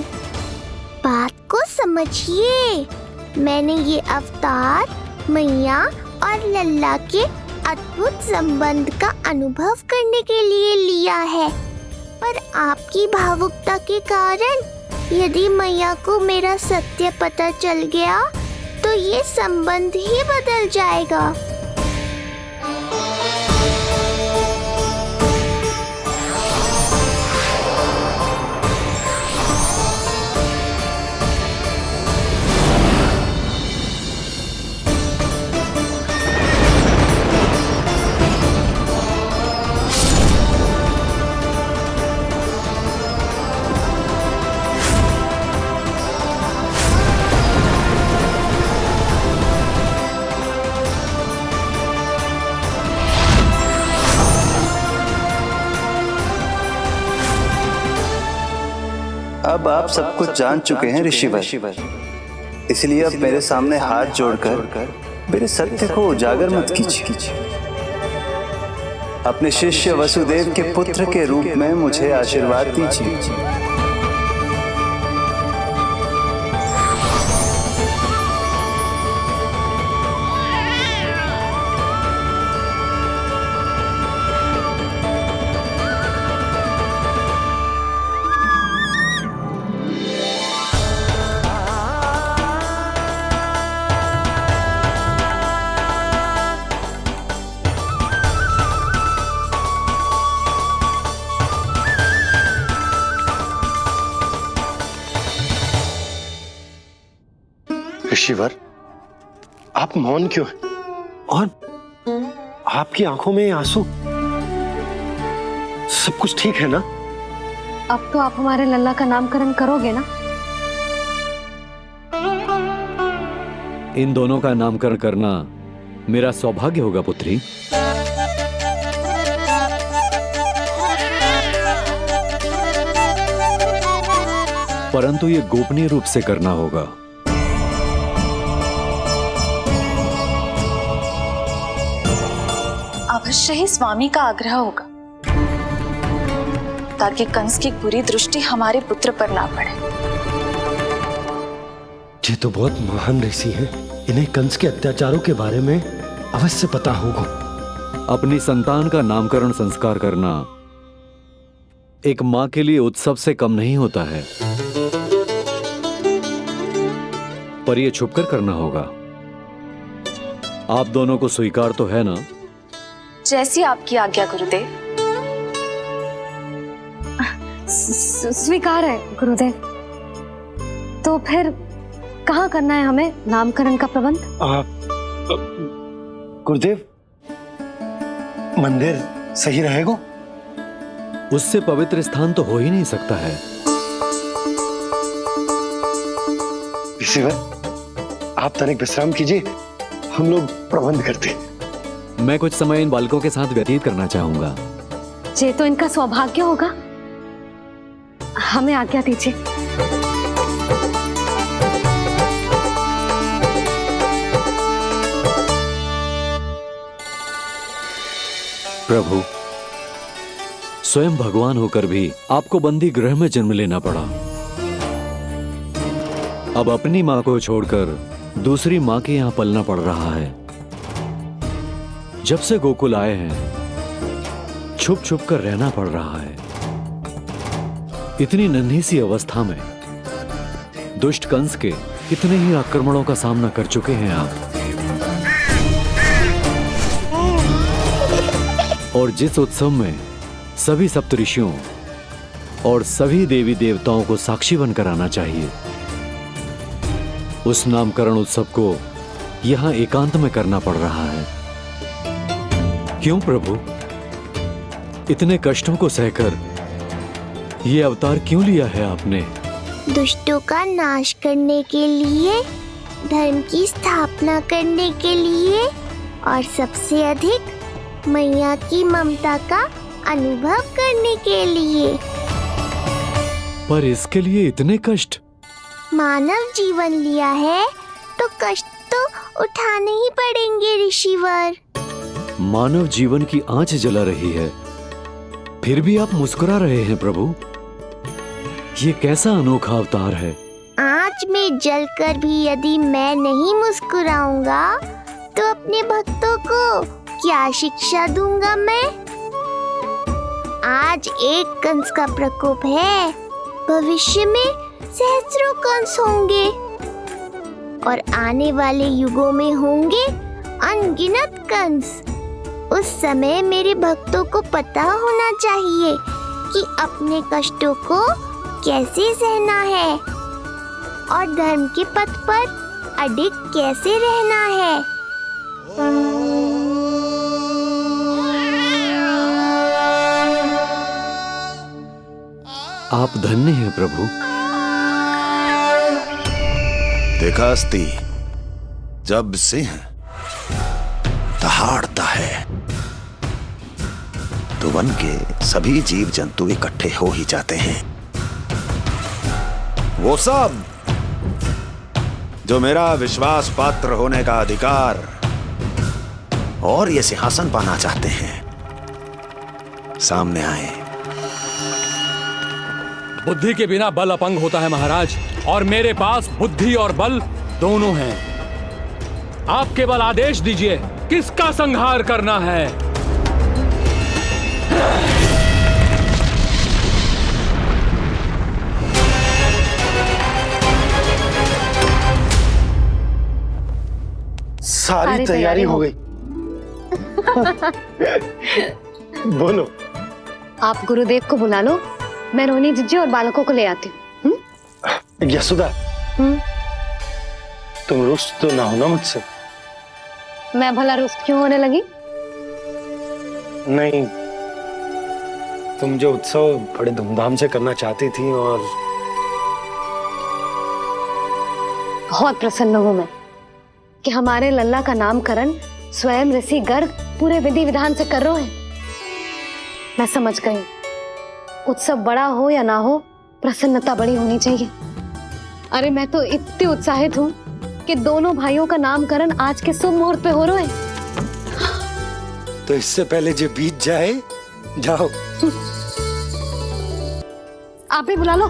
बात को समझिए, मैंने ये अवतार मैया और लल्ला के अद्भुत संबंध का अनुभव करने के लिए लिया है, पर आपकी भावुकता के कारण यदि मैया को मेरा सत्य पता चल गया तो ये संबंध ही बदल जाएगा। अब आप सब कुछ जान चुके हैं ऋषिवर, इसलिए अब मेरे सामने हाथ जोड़कर मेरे सत्य को उजागर मत कीजिए। अपने शिष्य वसुदेव के पुत्र के रूप में मुझे आशीर्वाद दीजिए। ऋषिवर, आप मौन क्यों हैं? और आपकी आंखों में आंसू, सब कुछ ठीक है ना? अब तो आप हमारे लल्ला का नामकरण करोगे ना? इन दोनों का नामकरण करना मेरा सौभाग्य होगा पुत्री। परंतु ये गोपनीय रूप से करना होगा। अवश्य ही स्वामी का आग्रह होगा, ताकि कंस की बुरी दृष्टि हमारे पुत्र पर ना पड़े। ये तो बहुत महान ऋषि हैं, इन्हें कंस के अत्याचारों के बारे में अवश्य पता होगा। अपनी संतान का नामकरण संस्कार करना एक मां के लिए उत्सव से कम नहीं होता है, पर यह छुपकर करना होगा। आप दोनों को स्वीकार तो है ना? जैसी आपकी आज्ञा गुरुदेव। स्वीकार है गुरुदेव। तो फिर कहाँ करना है हमें नामकरण का प्रबंध? गुरुदेव, मंदिर सही रहेगा? उससे पवित्र स्थान तो हो ही नहीं सकता है। रिसीवर, आप तनिक विश्राम कीजिए, हम लोग प्रबंध करते। मैं कुछ समय इन बालकों के साथ व्यतीत करना चाहूंगा। ये तो इनका सौभाग्य होगा। हमें आज्ञा दीजिए। प्रभु, स्वयं भगवान होकर भी आपको बंदी गृह में जन्म लेना पड़ा। अब अपनी मां को छोड़कर दूसरी मां के यहां पलना पड़ रहा है। जब से गोकुल आए हैं छुप छुप कर रहना पड़ रहा है। इतनी नन्ही सी अवस्था में दुष्ट कंस के कितने ही आक्रमणों का सामना कर चुके हैं आप। और जिस उत्सव में सभी सप्तऋषियों और सभी देवी देवताओं को साक्षी बनकर आना चाहिए, उस नामकरण उत्सव को यहां एकांत में करना पड़ रहा है। क्यों प्रभु, इतने कष्टों को सहकर ये अवतार क्यों लिया है आपने? दुष्टों का नाश करने के लिए, धर्म की स्थापना करने के लिए और सबसे अधिक मैया की ममता का अनुभव करने के लिए। पर इसके लिए इतने कष्ट? मानव जीवन लिया है तो कष्ट तो उठाने ही पड़ेंगे ऋषिवर। मानव जीवन की आंच जला रही है, फिर भी आप मुस्कुरा रहे हैं प्रभु। ये कैसा अनोखा अवतार है। आंच में जलकर भी यदि मैं नहीं मुस्कुराऊंगा तो अपने भक्तों को क्या शिक्षा दूंगा मैं? आज एक कंस का प्रकोप है, भविष्य में सहस्रों कंस होंगे और आने वाले युगों में होंगे अनगिनत कंस। उस समय मेरे भक्तों को पता होना चाहिए कि अपने कष्टों को कैसे सहना है और धर्म के पथ पर अडिग कैसे रहना है। आप धन्य हैं प्रभु। देखा अस्ति, जब सिंह दहाड़ता है तो वन के सभी जीव जंतु इकट्ठे हो ही जाते हैं। वो सब जो मेरा विश्वास पात्र होने का अधिकार और ये सिंहासन पाना चाहते हैं, सामने आए। बुद्धि के बिना बल अपंग होता है महाराज, और मेरे पास बुद्धि और बल दोनों हैं। आप केवल आदेश दीजिए किसका संहार करना है। सारी तैयारी हो गई। बोलो। आप गुरुदेव को बुला लो, मैं रोनी जीजी और बालकों को ले आती हूँ। यशोदा, तुम रुष्ट तो ना होना मुझसे? मैं भला रुष्ट क्यों होने लगी? नहीं, तुम जो उत्सव बड़े धूमधाम से करना चाहती थी और बहुत प्रसन्न हूँ मैं कि हमारे लल्ला का नामकरण स्वयं ऋषि गर्ग पूरे विधि विधान से कर रहे हैं। मैं समझ गई, उत्सव बड़ा हो या ना हो, प्रसन्नता बड़ी होनी चाहिए। अरे मैं तो इतनी उत्साहित हूँ कि दोनों भाइयों का नामकरण आज के शुभ मुहूर्त पे हो रहा है। तो इससे पहले जो बीत जाए, जाओ। आप भी बुला लो।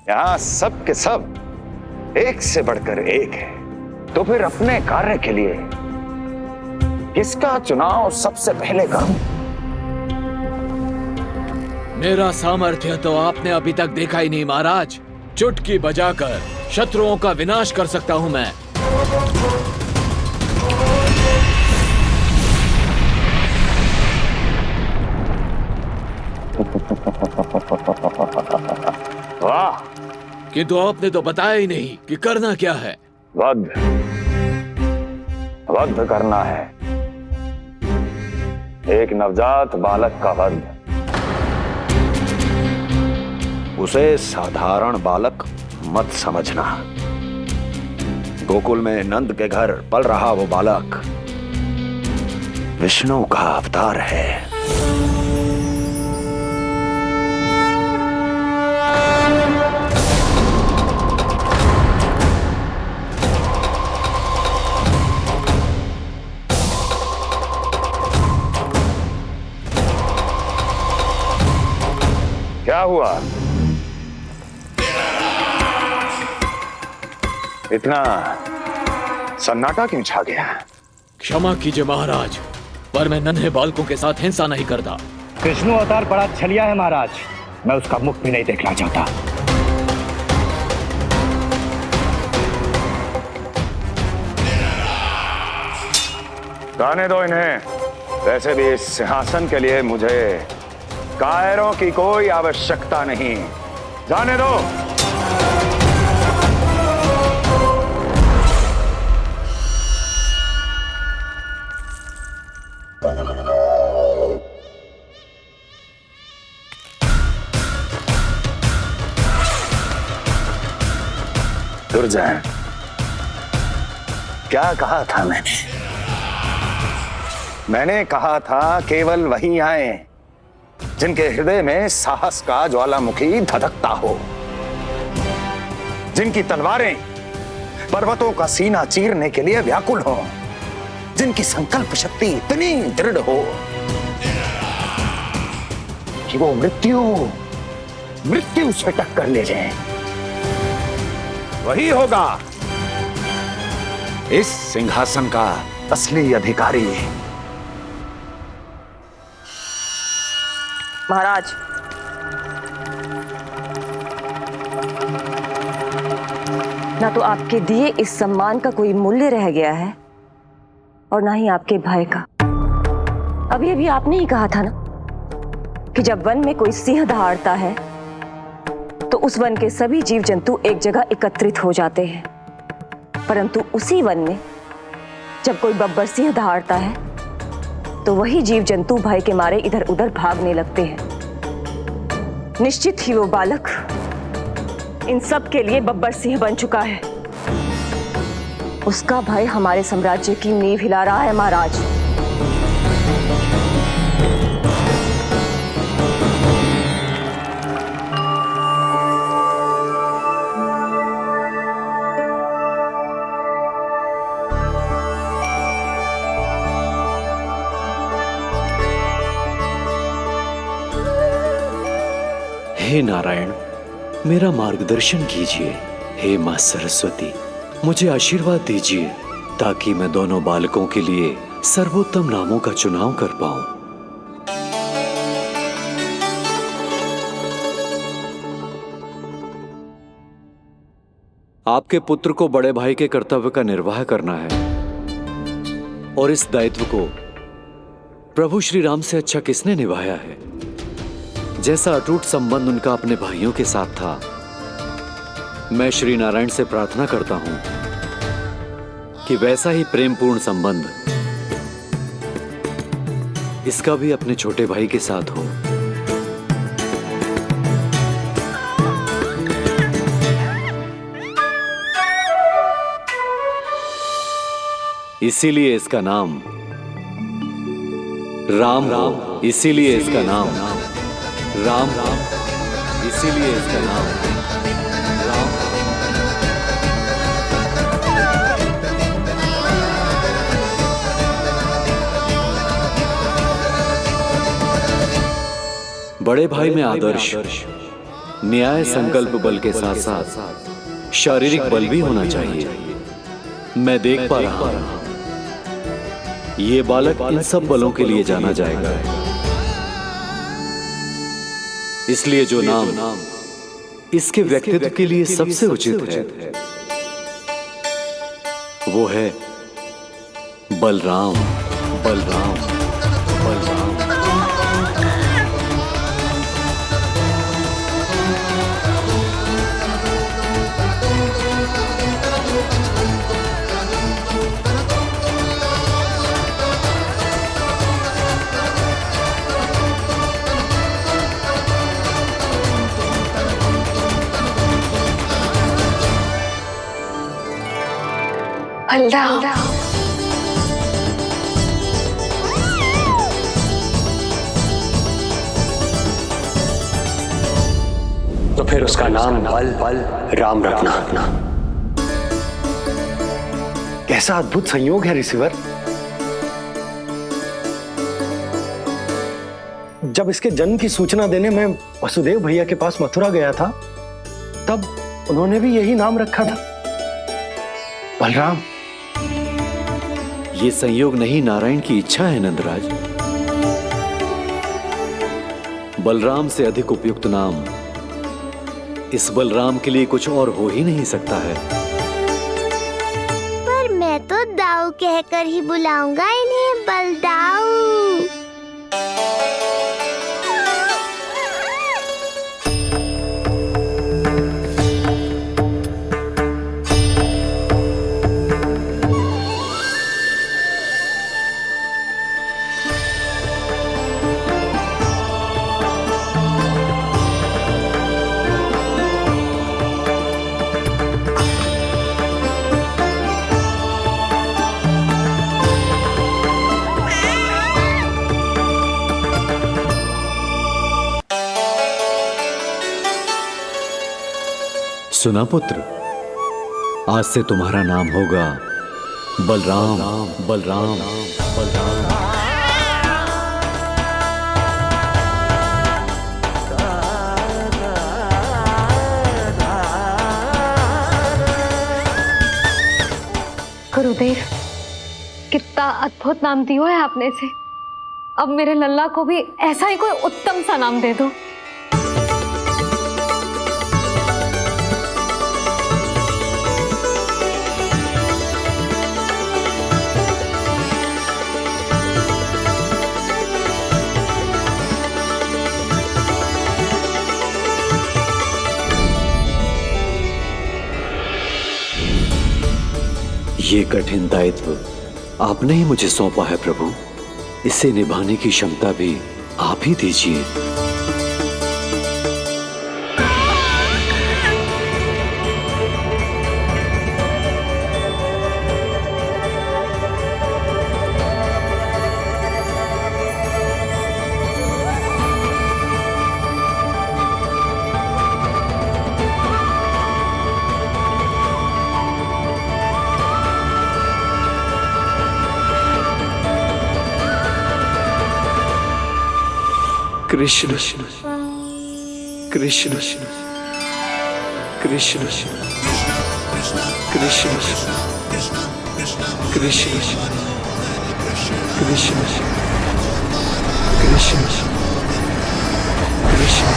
यहाँ सब के सब एक से बढ़कर एक है, तो फिर अपने कार्य के लिए किसका चुनाव सबसे पहले करूं? मेरा सामर्थ्य तो आपने अभी तक देखा ही नहीं महाराज। चुटकी बजाकर शत्रुओं का विनाश कर सकता हूं मैं। वाह, किंतु आपने तो बताया ही नहीं कि करना क्या है। वध वध करना है, एक नवजात बालक का वध। उसे साधारण बालक मत समझना। गोकुल में नंद के घर पल रहा वो बालक विष्णु का अवतार है। क्या हुआ? इतना सन्नाटा क्यों छा गया? क्षमा कीजिए महाराज, पर मैं नन्हे बालकों के साथ हिंसा नहीं करता। विष्णु अवतार बड़ा छलिया है महाराज, मैं उसका मुख भी नहीं देखना चाहता। जाने दो इन्हें। वैसे भी इस सिंहासन के लिए मुझे कायरों की कोई आवश्यकता नहीं। जाने दो। दुर्जय, क्या कहा था मैंने कहा था केवल वही आए जिनके हृदय में साहस का ज्वालामुखी धधकता हो, जिनकी तलवारें पर्वतों का सीना चीरने के लिए व्याकुल हो, जिनकी संकल्प शक्ति इतनी दृढ़ हो कि वो मृत्यु से टक्कर ले जाए। वही होगा इस सिंहासन का असली अधिकारी। महाराज, ना तो आपके दिए इस सम्मान का कोई मूल्य रह गया है और ना ही आपके भय का। अभी आपने ही कहा था ना कि जब वन में कोई सिंह दहाड़ता है तो उस वन के सभी जीव जंतु एक जगह एकत्रित हो जाते हैं, परंतु उसी वन में जब कोई बब्बर सिंह दहाड़ता है तो वही जीव जंतु भय के मारे इधर उधर भागने लगते हैं। निश्चित ही वो बालक इन सब के लिए बब्बर सिंह बन चुका है। उसका भय हमारे साम्राज्य की नींव हिला रहा है महाराज। हे नारायण, मेरा मार्गदर्शन कीजिए। हे मां सरस्वती, मुझे आशीर्वाद दीजिए ताकि मैं दोनों बालकों के लिए सर्वोत्तम नामों का चुनाव कर पाऊं। आपके पुत्र को बड़े भाई के कर्तव्य का निर्वाह करना है और इस दायित्व को प्रभु श्री राम से अच्छा किसने निभाया है? जैसा अटूट संबंध उनका अपने भाइयों के साथ था, मैं श्री नारायण से प्रार्थना करता हूं कि वैसा ही प्रेमपूर्ण संबंध इसका भी अपने छोटे भाई के साथ हो। इसीलिए इसका नाम राम हो, इसीलिए इसका नाम राम, इसीलिए इसका नाम राम। बड़े भाई में आदर्श, न्याय संकल्प बल के साथ साथ शारीरिक बल भी होना चाहिए। मैं देख पा रहा हूं ये बालक इन सब बलों के लिए जाना जाएगा। इसलिए जो नाम इसके व्यक्तित्व के लिए सबसे उचित है वो है बलराम, बलराम, बलराम। बलराम। तो फिर उसका नाम बल राम रखना। कैसा अद्भुत संयोग है रिसीवर। जब इसके जन्म की सूचना देने मैं वसुदेव भैया के पास मथुरा गया था, तब उन्होंने भी यही नाम रखा था, बलराम। ये संयोग नहीं, नारायण की इच्छा है नंदराज। बलराम से अधिक उपयुक्त नाम इस बलराम के लिए कुछ और हो ही नहीं सकता है। पर मैं तो दाऊ कहकर ही बुलाऊंगा इन्हें, बलदाऊ। सुना पुत्र, आज से तुम्हारा नाम होगा बलराम। बलराम बलराम। गुरुदेव, कितना अद्भुत नाम दिया है आपने इसे। अब मेरे लल्ला को भी ऐसा ही कोई उत्तम सा नाम दे दो। ये कठिन दायित्व आपने ही मुझे सौंपा है प्रभु। इसे निभाने की क्षमता भी आप ही दीजिए। कृष्ण कृष्ण कृष्ण कृष्ण कृष्ण कृष्ण कृष्ण कृष्ण।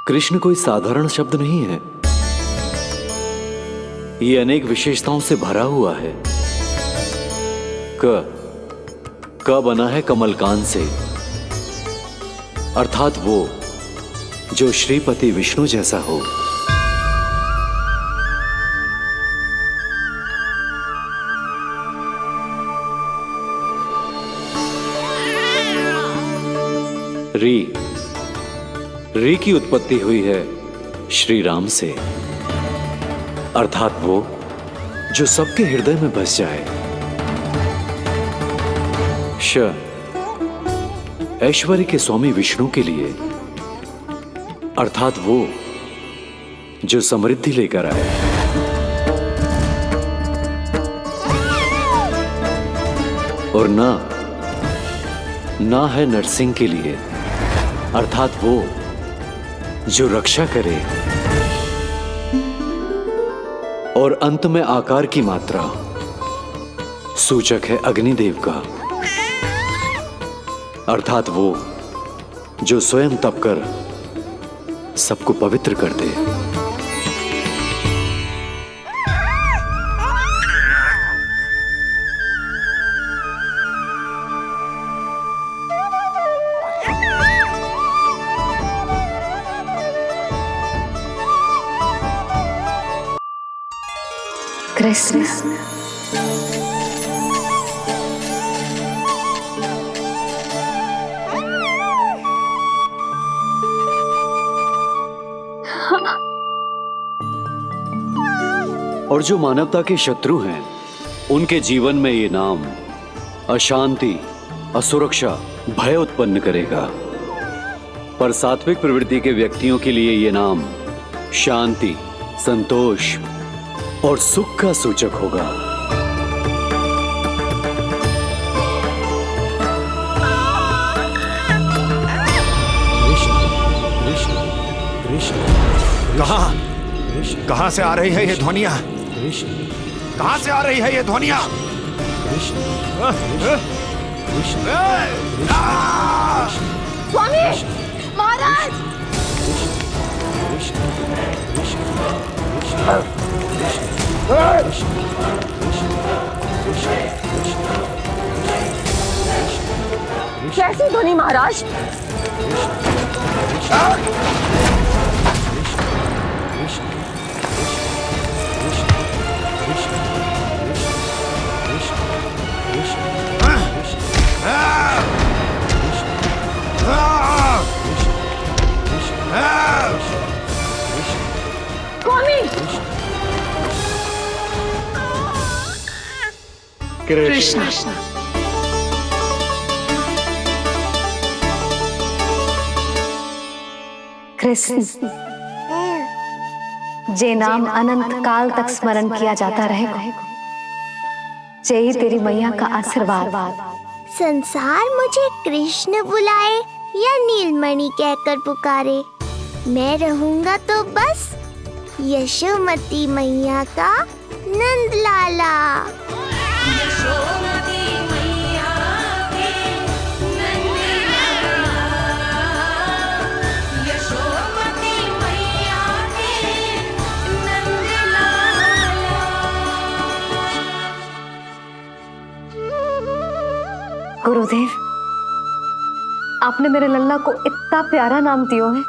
कृष्ण कोई साधारण शब्द नहीं है। ये अनेक विशेषताओं से भरा हुआ है। क बना है कमलकांत से, अर्थात वो जो श्रीपति विष्णु जैसा हो। री की उत्पत्ति हुई है श्री राम से, अर्थात वो जो सबके हृदय में बस जाए। श ऐश्वर्य के स्वामी विष्णु के लिए, अर्थात वो जो समृद्धि लेकर आए। और ना है नरसिंह के लिए, अर्थात वो जो रक्षा करे। और अंत में आकार की मात्रा सूचक है अग्निदेव का, अर्थात वो जो स्वयं तप कर सबको पवित्र कर दे। कृष्ण, और जो मानवता के शत्रु हैं, उनके जीवन में ये नाम अशांति, असुरक्षा, भय उत्पन्न करेगा। पर सात्विक प्रवृत्ति के व्यक्तियों के लिए ये नाम शांति, संतोष और सुख का सूचक होगा। कहां से आ रही है ये ध्वनियां? कहां से आ रही है ये ध्वनियां? स्वामी, महाराज! कैसी ध्वनि महाराज? कृष्ण, कृष्ण, जे नाम अनंत काल तक स्मरण किया जाता रहेगा, जय तेरी मैया का आशीर्वाद। संसार मुझे कृष्ण बुलाए या नीलमणि कहकर पुकारे, मैं रहूंगा तो बस यशोमती मैया का नंद लाला। यशोमती मैया के नंद लाला, यशोमती मैया के नंद लाला। गुरुदेव, आपने मेरे लल्ला को इतना प्यारा नाम दिया है,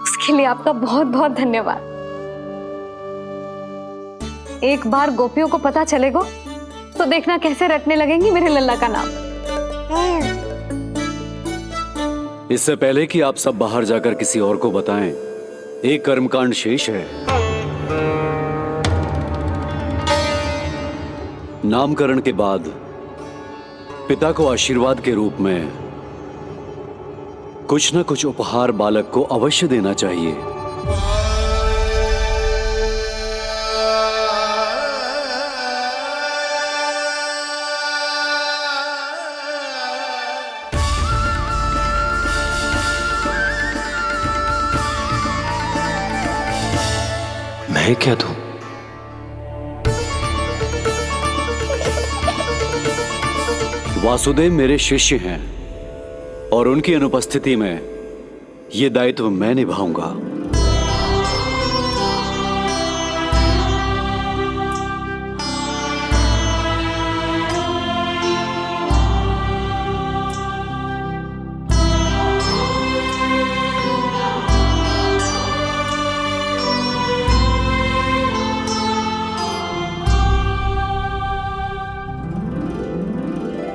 उसके लिए आपका बहुत बहुत धन्यवाद। एक बार गोपियों को पता चलेगा तो देखना कैसे रटने लगेंगी मेरे लल्ला का नाम। इससे पहले कि आप सब बाहर जाकर किसी और को बताएं, एक कर्मकांड शेष है। नामकरण के बाद पिता को आशीर्वाद के रूप में कुछ न कुछ उपहार बालक को अवश्य देना चाहिए। मैं क्या दूं? वासुदेव मेरे शिष्य हैं और उनकी अनुपस्थिति में यह दायित्व मैं निभाऊंगा।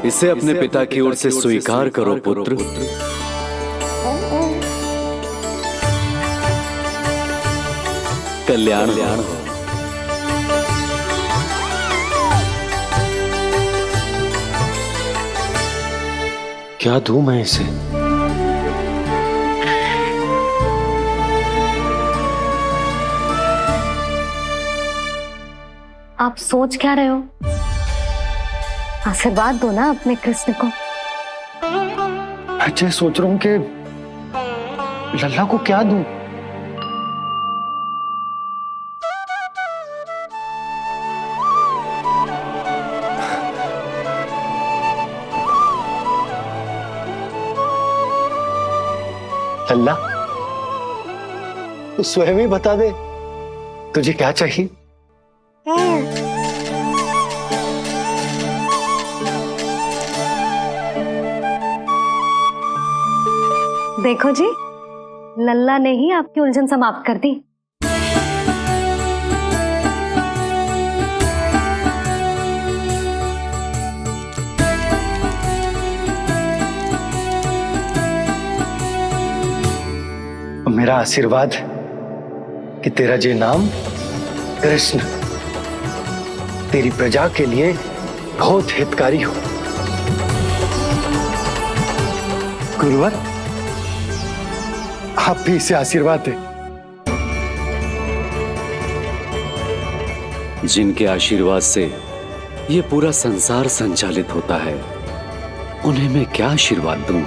इसे अपने पिता की ओर से स्वीकार करो पुत्र। कल्याण हो। क्या दूं मैं इसे? आप सोच क्या रहे हो? आशीर्वाद दो ना अपने कृष्ण को। अच्छा, सोच रहा हूं कि लल्ला को क्या दूं। लल्ला, तू स्वयं ही बता दे, तुझे क्या चाहिए? देखो जी, लल्ला ने ही आपकी उलझन समाप्त कर दी। मेरा आशीर्वाद कि तेरा जे नाम कृष्ण तेरी प्रजा के लिए बहुत हितकारी हो। गुरुवर, आप भी इसे आशीर्वाद दें। जिनके आशीर्वाद से ये पूरा संसार संचालित होता है, उन्हें मैं क्या आशीर्वाद दूं?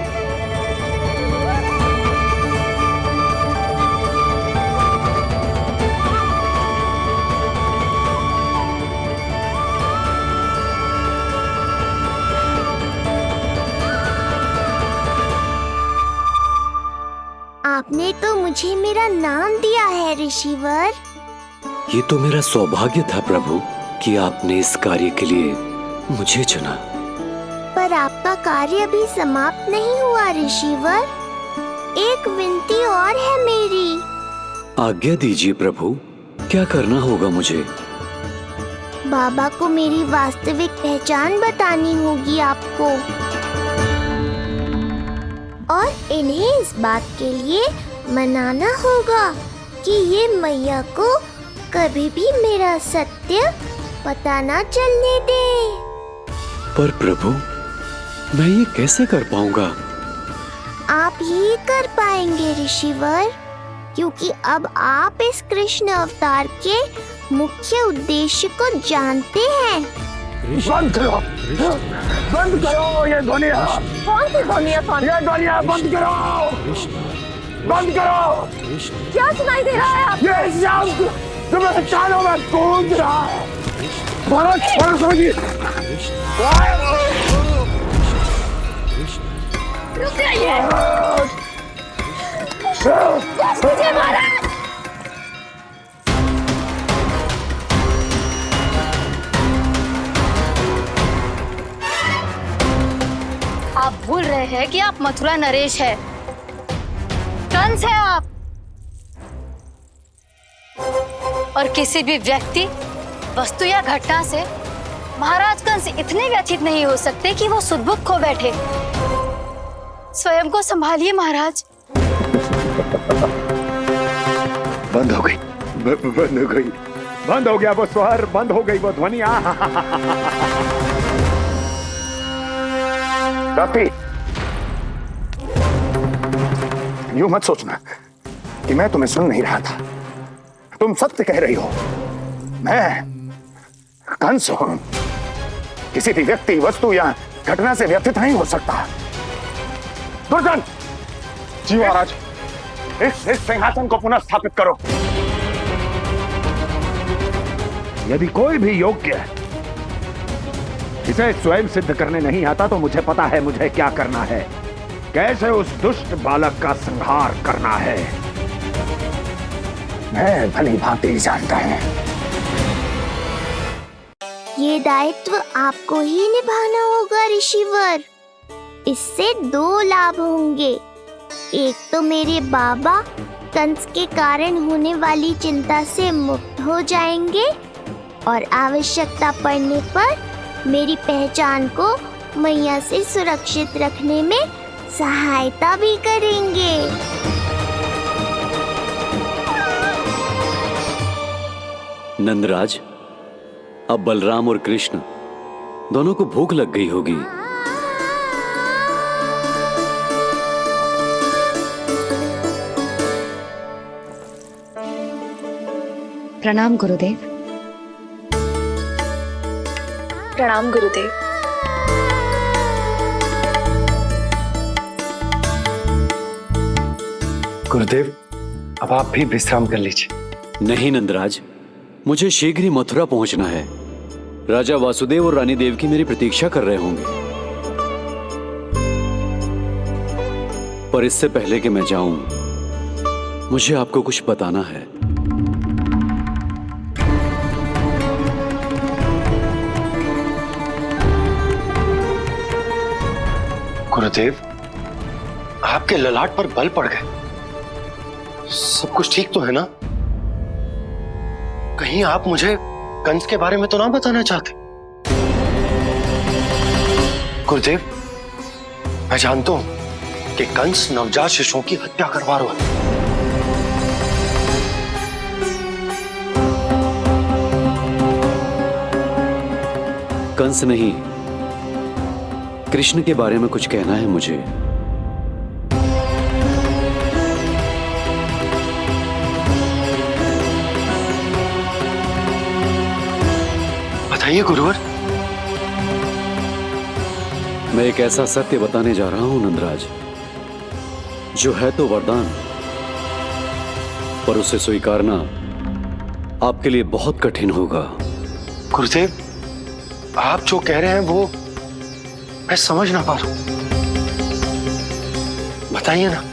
आपने तो मुझे मेरा नाम दिया है ऋषिवर। ये तो मेरा सौभाग्य था प्रभु कि आपने इस कार्य के लिए मुझे चुना। पर आपका कार्य अभी समाप्त नहीं हुआ ऋषिवर। एक विनती और है मेरी। आज्ञा दीजिए प्रभु, क्या करना होगा मुझे? बाबा को मेरी वास्तविक पहचान बतानी होगी आपको, और इन्हें इस बात के लिए मनाना होगा कि ये मैया को कभी भी मेरा सत्य पता ना चलने दे। पर प्रभु, मैं ये कैसे कर पाऊंगा? आप ही कर पाएंगे ऋषिवर, क्योंकि अब आप इस कृष्ण अवतार के मुख्य उद्देश्य को जानते हैं। बंद करो, बंद करो ये ध्वनिया। कौन सी ध्वनिया? ये ध्वनिया बंद करो, बंद करो। क्या सुनाई दे रहा है आप? ये शब्द जो मेरे कानों में गूंज रहा है। भारत, भारत समझिए। रुक जाइए। मुझे मारा। आप भूल रहे हैं कि आप मथुरा नरेश है, कंस है आप। और किसी भी व्यक्ति, वस्तु या घटना से महाराज कंस इतने व्यथित नहीं हो सकते कि वो सुदबुक खो बैठे। स्वयं को संभालिए महाराज। बंद हो गई, बंद हो गई, बंद हो गया वो स्वर, बंद हो गई वो ध्वनिया। काफी। यूं मत सोचना कि मैं तुम्हें सुन नहीं रहा था। तुम सत्य कह रही हो। मैं कंस हूं। किसी भी व्यक्ति, वस्तु या घटना से व्यथित नहीं हो सकता। दुर्जन! जी महाराज। इस सिंहासन को पुनः स्थापित करो। यदि कोई भी योग्य इसे स्वयं सिद्ध करने नहीं आता तो मुझे पता है मुझे क्या करना है, कैसे उस दुष्ट बालक का संहार करना है। मैं भली भांति जानता हूं। ये दायित्व आपको ही निभाना होगा ऋषिवर। इससे दो लाभ होंगे। एक तो मेरे बाबा कंस के कारण होने वाली चिंता से मुक्त हो जाएंगे, और आवश्यकता पड़ने पर मेरी पहचान को मैया से सुरक्षित रखने में सहायता भी करेंगे। नंदराज, अब बलराम और कृष्ण दोनों को भूख लग गई होगी। प्रणाम गुरुदेव। प्रणाम गुरुदेव। गुरुदेव, अब आप भी विश्राम कर लीजिए। नहीं नंदराज, मुझे शीघ्र ही मथुरा पहुंचना है। राजा वासुदेव और रानी देवकी मेरी प्रतीक्षा कर रहे होंगे। पर इससे पहले कि मैं जाऊं, मुझे आपको कुछ बताना है। गुरुदेव, आपके ललाट पर बल पड़ गए। सब कुछ ठीक तो है ना? कहीं आप मुझे कंस के बारे में तो ना बताना चाहते? गुरुदेव, मैं जानता हूं कि कंस नवजात शिशुओं की हत्या करवा रहा है। कंस नहीं, कृष्ण के बारे में कुछ कहना है मुझे। बताइए गुरुवर। मैं एक ऐसा सत्य बताने जा रहा हूं नंदराज, जो है तो वरदान, पर उसे स्वीकारना आपके लिए बहुत कठिन होगा। गुरुदेव, आप जो कह रहे हैं वो मैं समझ ना पा रहा हूं। बताइए ना।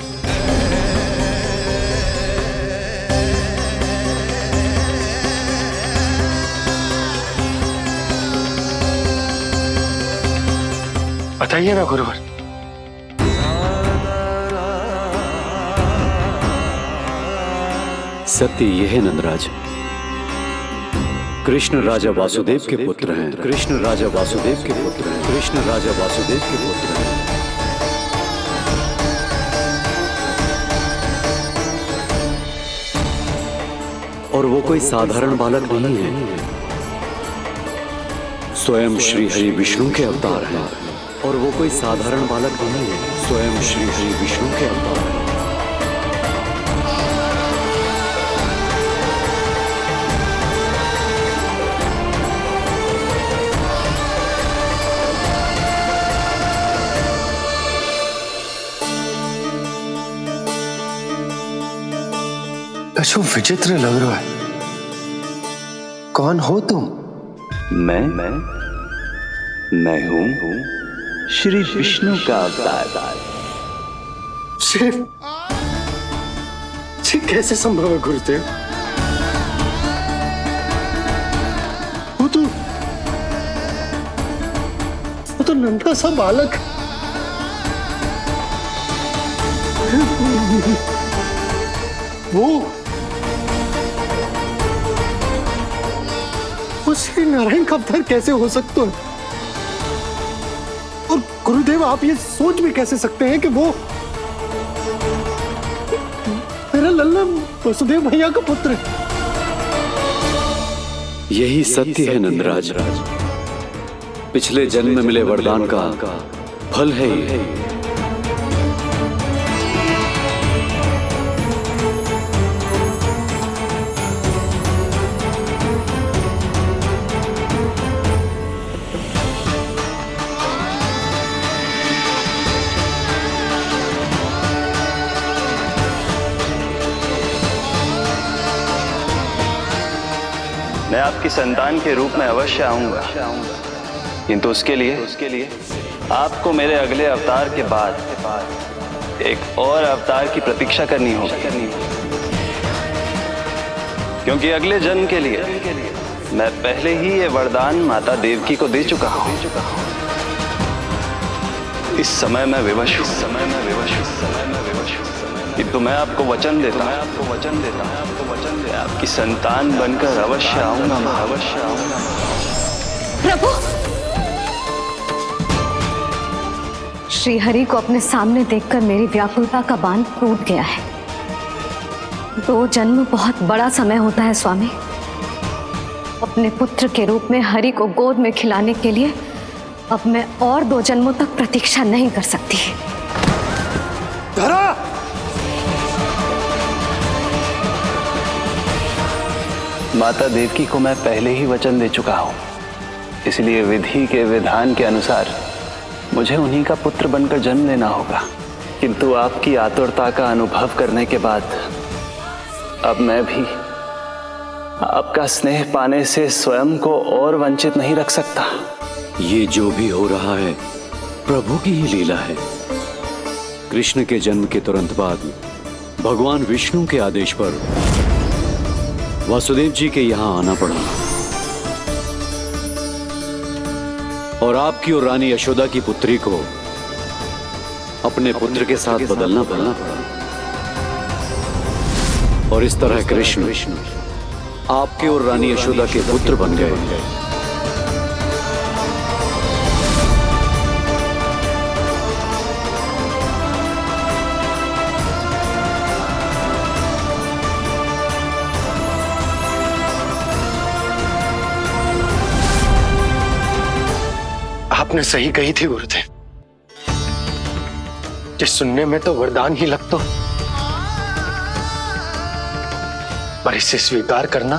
बताइए ना गुरुवर। सत्य यह है नंदराज, कृष्ण राजा वासुदेव के पुत्र हैं। कृष्ण राजा वासुदेव के पुत्र हैं। कृष्ण राजा वासुदेव के पुत्र हैं। और वो कोई साधारण बालक नहीं है, स्वयं श्री हरि विष्णु के अवतार हैं। और वो कोई साधारण बालक नहीं है, स्वयं श्री हरि विष्णु के अवतार हैं। अशु विचित्र लग रहा है। कौन हो तुम? मैं हूं श्री विष्णु का अवतार। कैसे संभव है गुरुदेव? वो तो नन्हा सा बालक। वो श्री नारायण का अवतार कैसे हो सकता है? और गुरुदेव, आप ये सोच भी कैसे सकते हैं कि वो मेरा लल्ला वसुदेव भैया का पुत्र है? यही सत्य है नंदराज, पिछले जन्म में मिले वरदान का फल है ये। मैं आपकी संतान के रूप में अवश्य आऊंगा, किंतु उसके लिए आपको मेरे अगले अवतार के बाद एक और अवतार की प्रतीक्षा करनी होगी, क्योंकि अगले जन्म के लिए मैं पहले ही ये वरदान माता देवकी को दे चुका हूं। इस समय मैं विवश हूं, किंतु मैं आपको वचन देता हूं, आपकी संतान बनकर अवश्य आऊंगा। प्रभु, श्री हरि को अपने सामने देखकर मेरी व्याकुलता का बांध टूट गया है। 2 जन्म बहुत बड़ा समय होता है स्वामी। अपने पुत्र के रूप में हरि को गोद में खिलाने के लिए अब मैं और 2 जन्मों तक प्रतीक्षा नहीं कर सकती। धरा! माता देवकी को मैं पहले ही वचन दे चुका हूं, इसलिए विधि के विधान के अनुसार मुझे उन्हीं का पुत्र बनकर जन्म लेना होगा। किंतु आपकी आतुरता का अनुभव करने के बाद अब मैं भी आपका स्नेह पाने से स्वयं को और वंचित नहीं रख सकता। ये जो भी हो रहा है प्रभु की ही लीला है। कृष्ण के जन्म के तुरंत बाद भगवान विष्णु के आदेश पर वासुदेव जी के यहां आना पड़ा और आपकी और रानी यशोदा की पुत्री को अपने पुत्र के साथ बदलना पड़ा और इस तरह कृष्ण आपके और रानी यशोदा के पुत्र बन गए। आपने सही कही थी गुरुदेव, जिस सुनने में तो वरदान ही लगता, पर इसे स्वीकार करना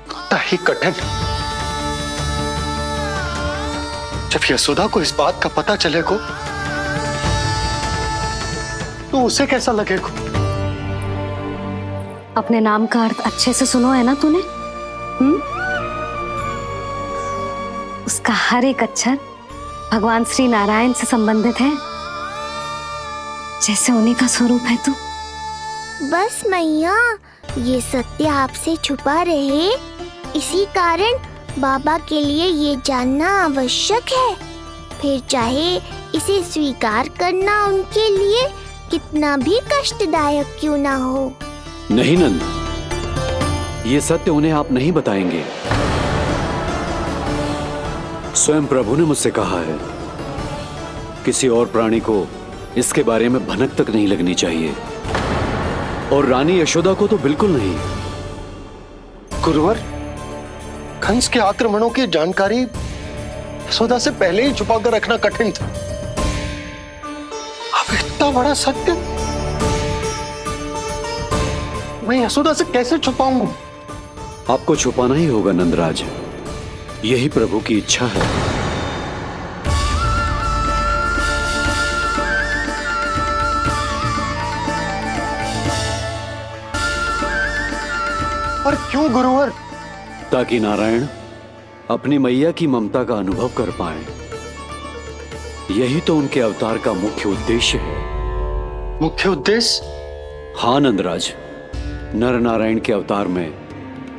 उतना ही कठिन। जब यशोदा को इस बात का पता चलेगा तो उसे कैसा लगेगा? अपने नाम का अर्थ अच्छे से सुनो है ना तूने? उसका हर एक अक्षर भगवान श्री नारायण से संबंधित है, जैसे उन्हीं का स्वरूप है तू। बस मैया, ये सत्य आपसे छुपा रहे, इसी कारण बाबा के लिए ये जानना आवश्यक है। फिर चाहे इसे स्वीकार करना उनके लिए कितना भी कष्टदायक क्यों ना हो। नहीं नंद, ये सत्य उन्हें आप नहीं बताएंगे। स्वयं प्रभु ने मुझसे कहा है किसी और प्राणी को इसके बारे में भनक तक नहीं लगनी चाहिए, और रानी यशोदा को तो बिल्कुल नहीं। गुरुवर, कंस के आक्रमणों की जानकारी यशोदा से पहले ही छुपा कर रखना कठिन था। अब इतना बड़ा सत्य मैं यशोदा से कैसे छुपाऊंगा? आपको छुपाना ही होगा नंदराज, यही प्रभु की इच्छा है। पर क्यों गुरुवर? ताकि नारायण अपनी मैया की ममता का अनुभव कर पाए। यही तो उनके अवतार का मुख्य उद्देश्य है। मुख्य उद्देश्य? हाँ नंदराज, नर नारायण के अवतार में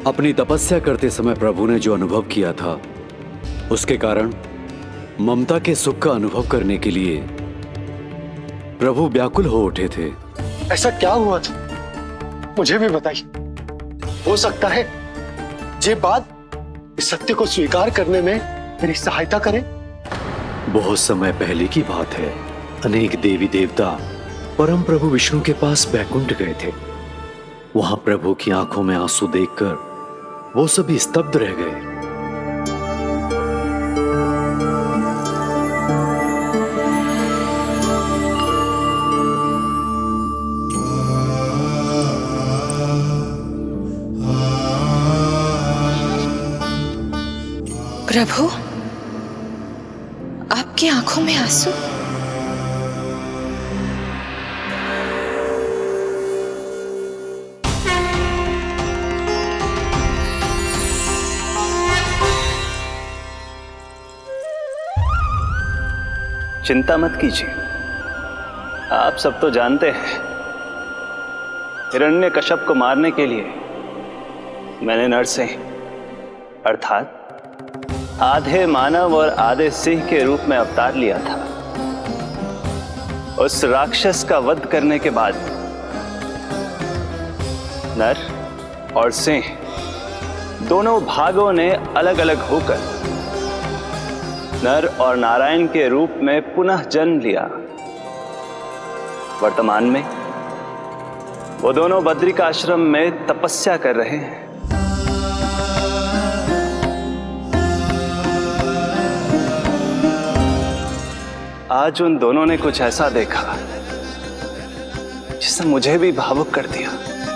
अपनी तपस्या करते समय प्रभु ने जो अनुभव किया था, उसके कारण ममता के सुख का अनुभव करने के लिए प्रभु व्याकुल हो उठे थे। ऐसा क्या हुआ था, मुझे भी बताइए। हो सकता है ये बात इस सत्य को स्वीकार करने में मेरी सहायता करे। बहुत समय पहले की बात है, अनेक देवी देवता परम प्रभु विष्णु के पास बैकुंठ गए थे। वहां प्रभु की आंखों में आंसू देखकर वो सभी स्तब्ध रह गए। प्रभु, आपकी आंखों में आंसू? चिंता मत कीजिए, आप सब तो जानते हैं हिरण्यकश्यप को मारने के लिए मैंने नरसिंह अर्थात आधे मानव और आधे सिंह के रूप में अवतार लिया था। उस राक्षस का वध करने के बाद नर और सिंह दोनों भागों ने अलग अलग होकर नर और नारायण के रूप में पुनः जन्म लिया। वर्तमान में वो दोनों बद्रिकाश्रम में तपस्या कर रहे हैं। आज उन दोनों ने कुछ ऐसा देखा जिसने मुझे भी भावुक कर दिया।